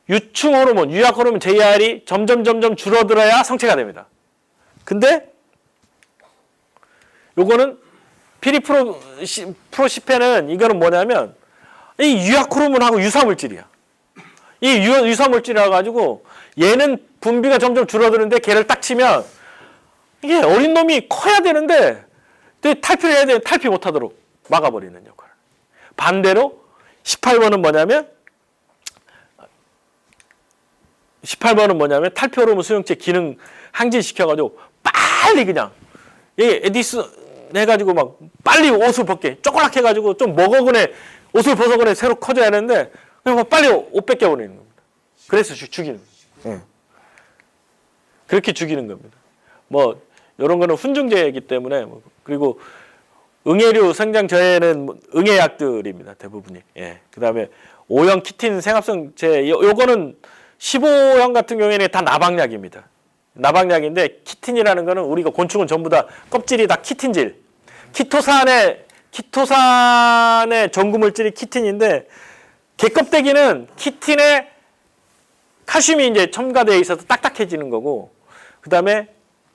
B: 유충 호르몬, 유약 호르몬 JR이 점점 줄어들어야 성체가 됩니다. 근데 요거는 피리프로시펜은 이거는 뭐냐면 이 유약 호르몬하고 유사물질이야. 이 유사물질이라 가지고 얘는 분비가 점점 줄어드는데 걔를 딱 치면 이게 어린 놈이 커야 되는데 탈피를 해야 되는데 탈피 못하도록 막아버리는 역할. 반대로 18번은 뭐냐면 탈피 호르몬 수용체 기능 항진시켜가지고 빨리 그냥 에디슨 해가지고 막 빨리 옷을 벗게 쪼그랗게 해가지고 좀 먹어거네 옷을 벗어거네 새로 커져야 하는데 그냥 빨리 옷 뺏겨버리는 겁니다. 그래서 죽이는 거예요. 그렇게 죽이는 겁니다. 뭐 이런 거는 훈증제이기 때문에 그리고 응애류 생장 저해는 응애약들입니다. 대부분이. 그다음에 O형 키틴 생합성제 요거는 15형 같은 경우에는 다 나방약입니다. 나방약인데 키틴이라는 거는 우리가 곤충은 전부 다 껍질이 다 키틴질. 키토산의 전구물질이 키틴인데 개껍데기는 키틴에 칼슘이 이제 첨가되어 있어서 딱딱해지는 거고 그다음에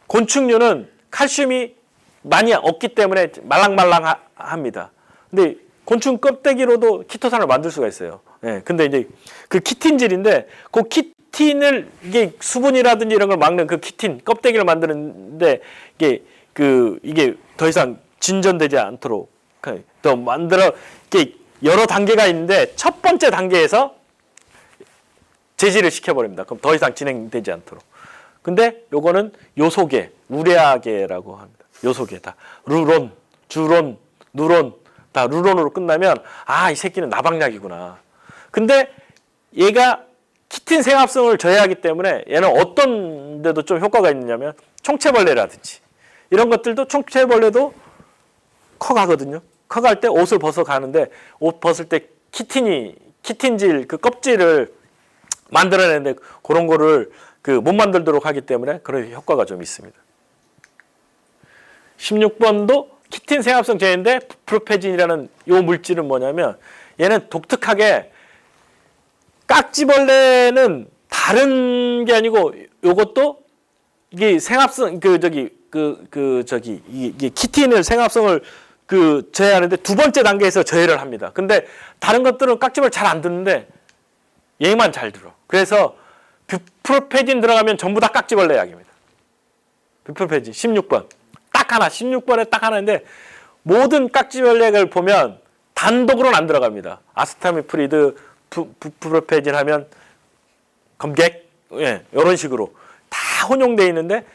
B: 곤충류는 칼슘이 많이 없기 때문에 말랑말랑합니다. 근데 곤충 껍데기로도 키토산을 만들 수가 있어요. 근데 이제 그 키틴질인데 그 키틴을 이게 수분이라든지 이런 걸 막는 그 키틴 껍데기를 만드는데 이게 더 이상 진전되지 않도록 더 만들어 이게 여러 단계가 있는데 첫 번째 단계에서 제지를 시켜버립니다. 그럼 더 이상 진행되지 않도록. 근데 요거는 요소계, 우레아계라고 합니다. 요소계 다 루론, 주론, 누론 다 루론으로 끝나면 이 새끼는 나방약이구나. 근데 얘가 키틴 생합성을 저해하기 때문에 얘는 어떤 데도 좀 효과가 있느냐면 총체벌레라든지 이런 것들도 총체벌레도 커가거든요. 커갈 때 옷을 벗어 가는데 옷 벗을 때 키틴질 그 껍질을 만들어내는데 그런 거를 못 만들도록 하기 때문에 그런 효과가 좀 있습니다. 16번도 키틴 생합성 제인데 프로페진이라는 요 물질은 뭐냐면 얘는 독특하게 깍지벌레는 다른 게 아니고 요것도 이게 생합성 이게 키틴을 생합성을 저해하는데 두 번째 단계에서 저해를 합니다. 근데 다른 것들은 깍지벌레 잘 안 듣는데 얘만 잘 들어. 그래서 뷰프로페진 들어가면 전부 다 깍지벌레 약입니다. 뷰프로페진 16번. 딱 하나, 16번에 딱 하나인데 모든 깍지벌레를 보면 단독으로는 안 들어갑니다. 아스타미프리드, 뷰프로페진 하면 검객, 이런 식으로 다 혼용되어 있는데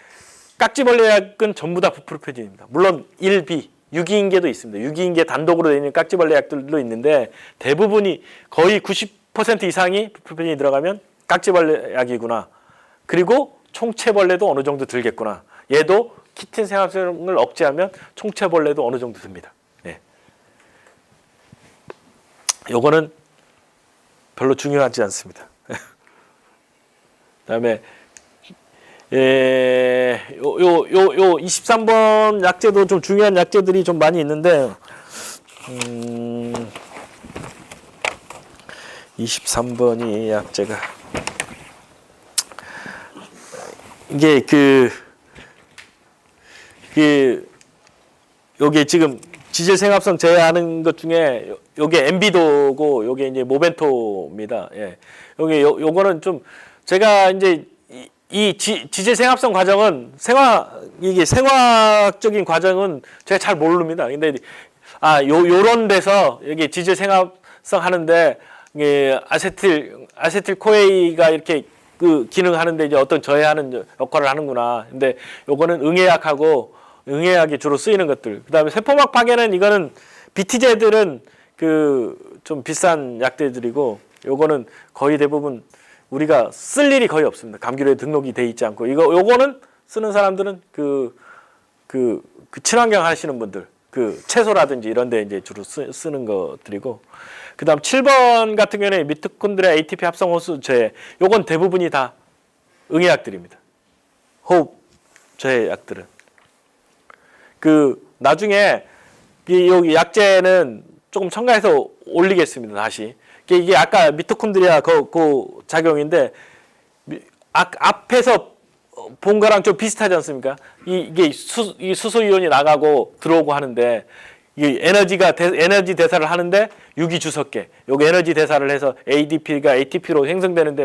B: 깍지벌레 약은 전부 다 뷰프로페진입니다. 물론 1B, 유기인계도 있습니다. 유기인계 단독으로 되어 있는 깍지벌레 약들도 있는데 대부분이 거의 90% 이상이 뷰프로페진이 들어가면 깍지벌레 약이구나. 그리고 총체벌레도 어느 정도 들겠구나. 얘도 키틴 생합성을 억제하면 총체벌레도 어느 정도 듭니다. 요거는 별로 중요하지 않습니다. 그다음에 23번 약제도 좀 중요한 약제들이 좀 많이 있는데 23번이 약제가 이게 요게 지금 지질 생합성 제외하는 것 중에 요게 엠비도고 요게 이제 모벤토입니다. 요거는 좀 제가 이제 이 지질 생합성 과정은 이게 생화학적인 과정은 제가 잘 모릅니다. 근데 요런 데서 여기 지질 생합성 하는데 이게 아세틸 코에이가 이렇게 그 기능하는데 이제 어떤 저해하는 역할을 하는구나. 근데 요거는 응애약이 주로 쓰이는 것들. 그다음에 세포막 파괴는 이거는 BT제들은 그 좀 비싼 약들이고 요거는 거의 대부분 우리가 쓸 일이 거의 없습니다. 감기류에 등록이 돼 있지 않고 요거는 쓰는 사람들은 그 친환경 하시는 분들 그 채소라든지 이런 데 이제 주로 쓰는 것들이고 그다음 7번 같은 경우에 미토콘드리아 ATP 합성 호수 저해 요건 대부분이 다 응애약들입니다. 호흡 저해 약들은 그 나중에 여기 약제는 조금 첨가해서 올리겠습니다. 다시 이게 아까 미토콘드리아 그 작용인데 앞에서 본 거랑 좀 비슷하지 않습니까? 이게 수소 이온이 나가고 들어오고 하는데 이 에너지 대사를 하는데 유기주석계 요거 에너지 대사를 해서 ADP가 ATP로 생성되는데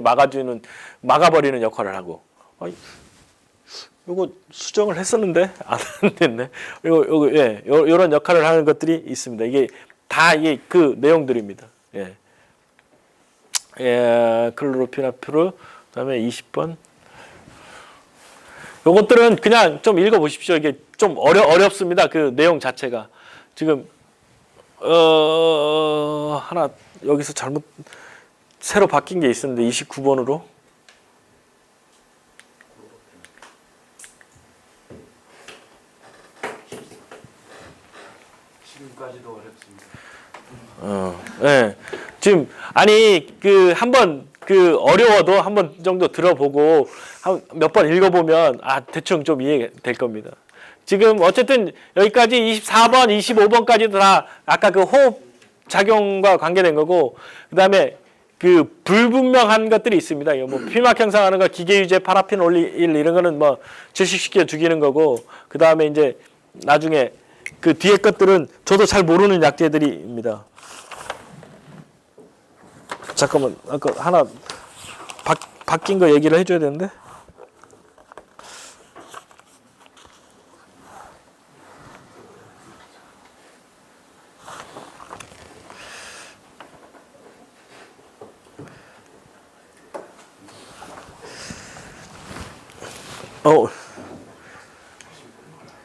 B: 막아버리는 역할을 하고 요거 수정을 했었는데 안 됐네. 요거 예 요런 역할을 하는 것들이 있습니다. 이게 다 이게 그 내용들입니다. 예. 예, 클로로피나프르 그다음에 20번 요것들은 그냥 좀 읽어 보십시오. 이게 좀 어렵습니다. 그 내용 자체가 지금 하나 여기서 잘못 새로 바뀐 게 있었는데 29번으로
A: 지금까지도 어렵습니다.
B: 예. 지금 아니 그 한번 그 어려워도 한번 정도 들어보고 몇 번 읽어보면 대충 좀 이해될 겁니다. 지금 어쨌든 여기까지 24번, 25번까지도 다 아까 그 호흡 작용과 관계된 거고 그다음에 그 불분명한 것들이 있습니다. 뭐 피막 형성하는 거 기계유제 파라피놀 이런 거는 뭐 질식시켜 죽이는 거고 그다음에 이제 나중에 그 뒤에 것들은 저도 잘 모르는 약제들입니다. 잠깐만 아까 하나 바뀐 거 얘기를 해줘야 되는데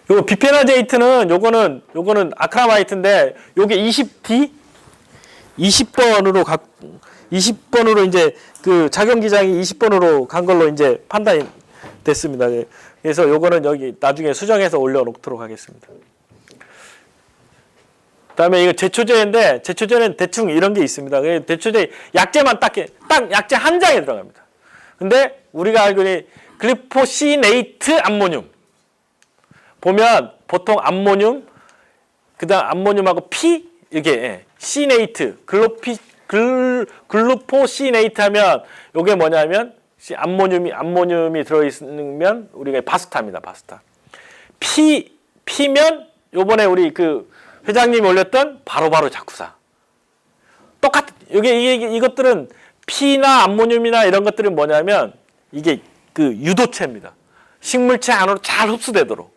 B: 요거 비페나제이트는 요거는 아크라마이트인데 요게 20번으로 이제 그 작용 기장이 20번으로 간 걸로 이제 판단이 됐습니다. 그래서 요거는 여기 나중에 수정해서 올려놓도록 하겠습니다. 그다음에 이거 제초제인데 제초제는 대충 이런 게 있습니다. 제초제 약제만 딱 약제 한 장에 들어갑니다. 근데 우리가 알고 있는 글리포시네이트 암모늄 보면 보통 암모늄 그다음 암모늄하고 P 이게 시네이트 글루포시네이트 하면 요게 뭐냐면 암모늄이 들어있으면 우리가 바스타입니다. 바스타. P면 요번에 우리 그 회장님이 올렸던 바로바로 자쿠사. 이것들은 P나 암모늄이나 이런 것들은 뭐냐면 이게 그 유도체입니다. 식물체 안으로 잘 흡수되도록.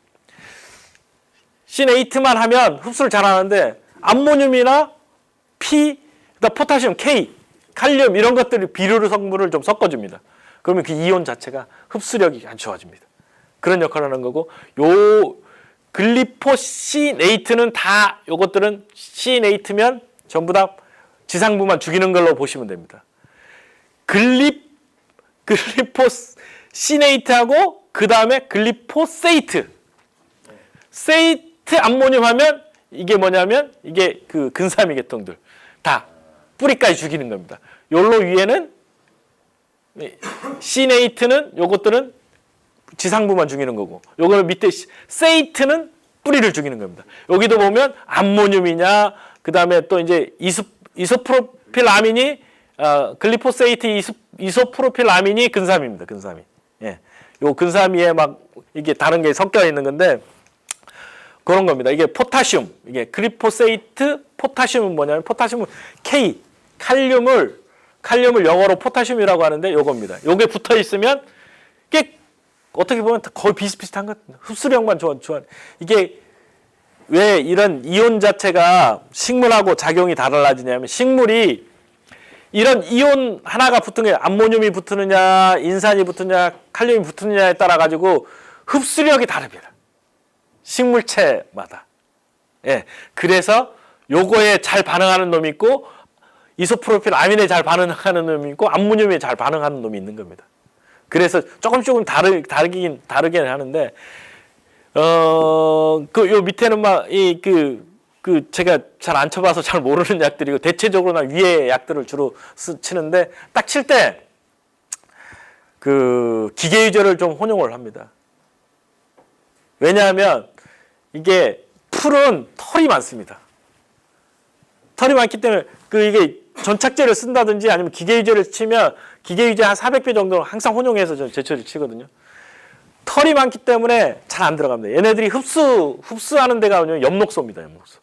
B: 시네이트만 하면 흡수를 잘 하는데 암모늄이나 P, 포타슘, K, 칼륨 이런 것들을 비료를 성분을 좀 섞어줍니다. 그러면 그 이온 자체가 흡수력이 아주 좋아집니다. 그런 역할을 하는 거고 요 글리포시네이트는 다 요것들은 시네이트면 전부 다 지상부만 죽이는 걸로 보시면 됩니다. 글리포시네이트하고 그 다음에 글리포세이트 세이트 암모늄 하면 이게 뭐냐면 이게 그 근사미 계통들 다 뿌리까지 죽이는 겁니다. 요로 위에는 시네이트는 요것들은 지상부만 죽이는 거고 요거는 밑에 세이트는 뿌리를 죽이는 겁니다. 여기도 보면 암모늄이냐 그다음에 또 이제 이소프로필아민이 글리포세이트 이소프로필아민이 근사미입니다. 근사미. 예. 요 근사미에 막 이게 다른 게 섞여 있는 건데 그런 겁니다. 이게 포타슘, 이게 글리포세이트 포타슘은 뭐냐면 포타슘은 K, 칼륨을 영어로 포타슘이라고 하는데 요겁니다. 요게 붙어 있으면 이게 어떻게 보면 거의 비슷비슷한 것 같아요. 흡수력만 좋아. 이게 왜 이런 이온 자체가 식물하고 작용이 달라지냐면 식물이 이런 이온 하나가 붙은 게 암모늄이 붙느냐, 인산이 붙느냐, 칼륨이 붙느냐에 따라 가지고 흡수력이 다릅니다. 식물체마다. 예. 그래서 요거에 잘 반응하는 놈이 있고 이소프로필 아민에 잘 반응하는 놈이 있고 암모늄에 잘 반응하는 놈이 있는 겁니다. 그래서 조금 다르긴 하는데 그 요 밑에는 막 제가 잘 안 쳐봐서 잘 모르는 약들이고 대체적으로 나 위에 약들을 주로 치는데 딱 칠 때 그 기계 유저를 좀 혼용을 합니다. 왜냐하면 이게 풀은 털이 많습니다. 털이 많기 때문에 이게 전착제를 쓴다든지 아니면 기계 유저를 치면 기계 유저 한 400배 정도는 항상 혼용해서 저 제초를 치거든요. 털이 많기 때문에 잘 안 들어갑니다. 얘네들이 흡수하는 데가 엽록소입니다. 엽록소.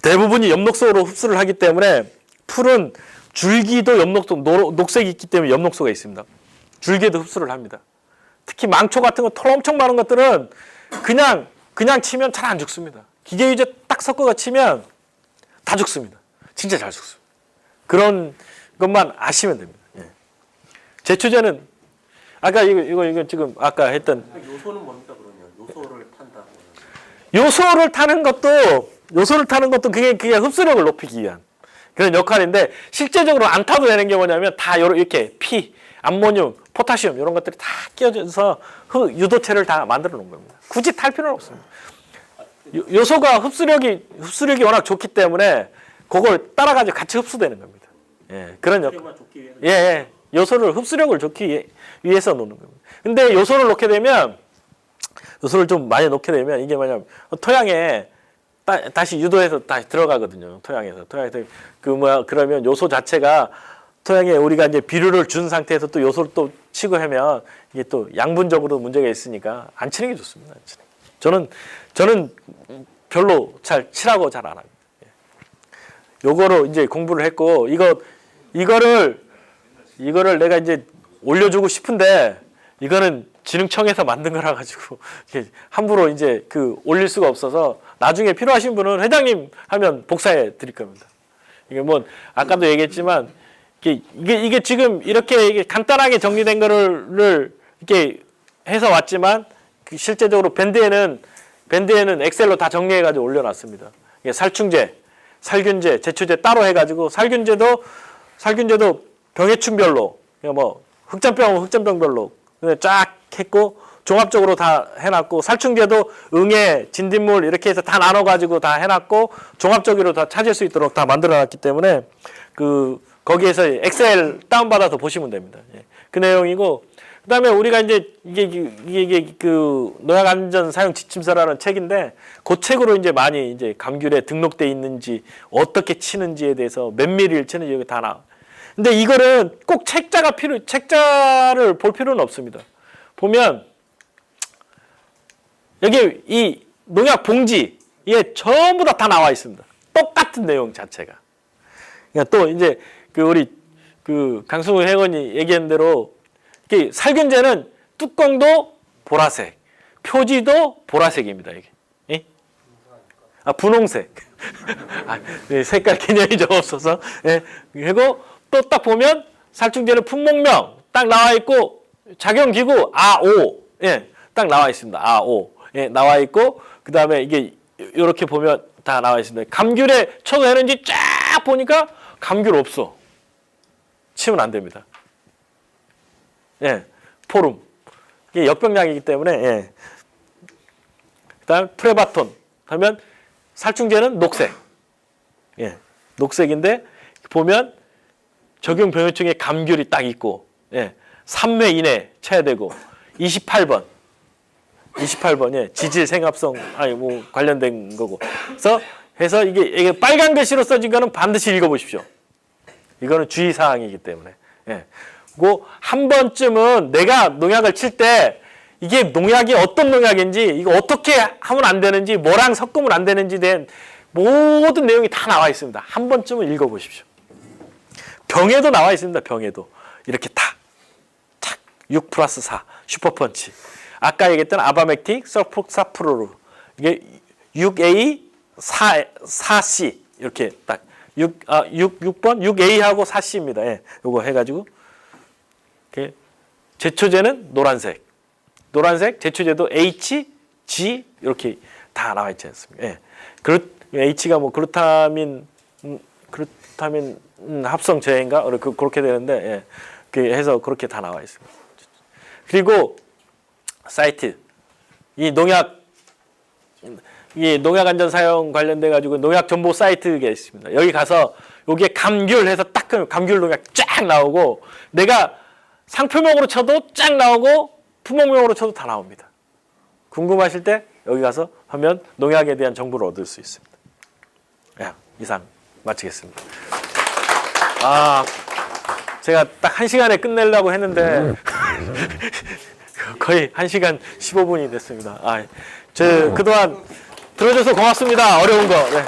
B: 대부분이 엽록소로 흡수를 하기 때문에 풀은 줄기도 엽록소, 녹색이 있기 때문에 엽록소가 있습니다. 줄기에도 흡수를 합니다. 특히 망초 같은 거 털 엄청 많은 것들은 그냥 치면 잘 안 죽습니다. 기계 유저 딱 섞어가 치면 다 죽습니다. 진짜 잘 죽습니다. 그런 것만 아시면 됩니다. 예. 제초제는 아까 이거 지금 아까 했던
C: 요소는 뭡니까 그러면? 요소를 탄다.
B: 요소를 타는 것도 그게 흡수력을 높이기 위한 그런 역할인데 실제적으로 안 타도 되는 게 뭐냐면 다 이렇게 피, 암모늄, 포타슘 이런 것들이 다 끼어져서 유도체를 다 만들어 놓은 겁니다. 굳이 탈 필요는 없습니다. 요소가 흡수력이 워낙 좋기 때문에 그걸 따라가지고 같이 흡수되는 겁니다. 예, 그런 역할. 예, 요소를 흡수력을 좋기 위해서 놓는 겁니다. 근데 요소를 좀 많이 넣게 되면 이게 뭐냐면 토양에 다시 유도해서 다시 들어가거든요. 토양에서 그러면 요소 자체가 토양에 우리가 이제 비료를 준 상태에서 또 요소를 또 치고 하면 이게 또 양분적으로 문제가 있으니까 안 치는 게 좋습니다. 안 치는 게. 저는 별로 치라고 잘 안 합니다. 요거로 이제 공부를 했고 이거를 내가 이제 올려주고 싶은데 이거는 진흥청에서 만든 거라 가지고 함부로 이제 올릴 수가 없어서 나중에 필요하신 분은 회장님 하면 복사해 드릴 겁니다. 이게 뭐 아까도 얘기했지만 이게 지금 이렇게 간단하게 정리된 거를 이렇게 해서 왔지만 실제적으로 밴드에는 엑셀로 다 정리해 가지고 올려놨습니다. 이게 살충제, 살균제, 제초제 따로 해가지고 살균제도 병해충별로 뭐 흑점병은 흑점병별로 쫙 했고 종합적으로 다 해놨고 살충제도 응애, 진딧물 이렇게 해서 다 나눠가지고 다 해놨고 종합적으로 다 찾을 수 있도록 다 만들어놨기 때문에 거기에서 엑셀 다운받아서 보시면 됩니다. 예. 그 내용이고 그다음에 우리가 이제 이게 농약 안전 사용 지침서라는 책인데 그 책으로 이제 많이 이제 감귤에 등록돼 있는지 어떻게 치는지에 대해서 몇 미리를 치는지 여기 다 나와. 근데 이거는 꼭 책자를 볼 필요는 없습니다. 보면 여기 이 농약 봉지 이게 전부 다 나와 있습니다. 똑같은 내용 자체가. 그러니까 또 이제 우리 강승우 회원이 얘기한 대로 살균제는 뚜껑도 보라색, 표지도 보라색입니다. 이게. 예? 분홍색. 색깔 개념이 좀 없어서. 예. 그리고 또 딱 보면 살충제는 품목명 딱 나와 있고 작용기구 A5 예, 딱 나와 있습니다. A5 예, 나와 있고 그 다음에 이게 이렇게 보면 다 나와 있습니다. 감귤에 쳐도 되는지 쫙 보니까 감귤 없어. 치면 안 됩니다. 예, 포름 이게 역병약이기 때문에 예. 그다음 프레바톤 하면 살충제는 녹색. 예, 녹색인데 보면 적용 병해충에 감귤이 딱 있고 예, 3회 이내 쳐야 되고 28번 예, 지질 생합성 뭐 관련된 거고 해서 이게 빨간 글씨로 써진 거는 반드시 읽어보십시오. 이거는 주의 사항이기 때문에 예. 그리고 한 번쯤은 내가 농약을 칠 때 이게 농약이 어떤 농약인지 이거 어떻게 하면 안 되는지 뭐랑 섞으면 안 되는지 된 모든 내용이 다 나와 있습니다. 한 번쯤은 읽어보십시오. 병에도 나와 있습니다. 병에도 이렇게 탁 6+4 슈퍼펀치 아까 얘기했던 아바맥틱 서프록사프로르 이게 6A 4C 이렇게 딱 6번 6A하고 4C입니다. 예. 요거 해가지고 이렇게 제초제는 노란색, 제초제도 H, G 이렇게 다 나와 있지 않습니까? 예. H가 뭐 글루타민 합성 제인가 그렇게 되는데 예. 그렇게 해서 그렇게 다 나와 있습니다. 그리고 사이트 이 농약 안전 사용 관련돼 가지고 농약 정보 사이트가 있습니다. 여기 가서 여기에 감귤해서 딱 감귤 농약 쫙 나오고 내가 상표명으로 쳐도 쫙 나오고 품목명으로 쳐도 다 나옵니다. 궁금하실 때 여기 가서 하면 농약에 대한 정보를 얻을 수 있습니다. 야, 이상 마치겠습니다. 제가 딱 1시간에 끝내려고 했는데 거의 1시간 15분이 됐습니다. 그동안 들어줘서 고맙습니다. 어려운 거. 네.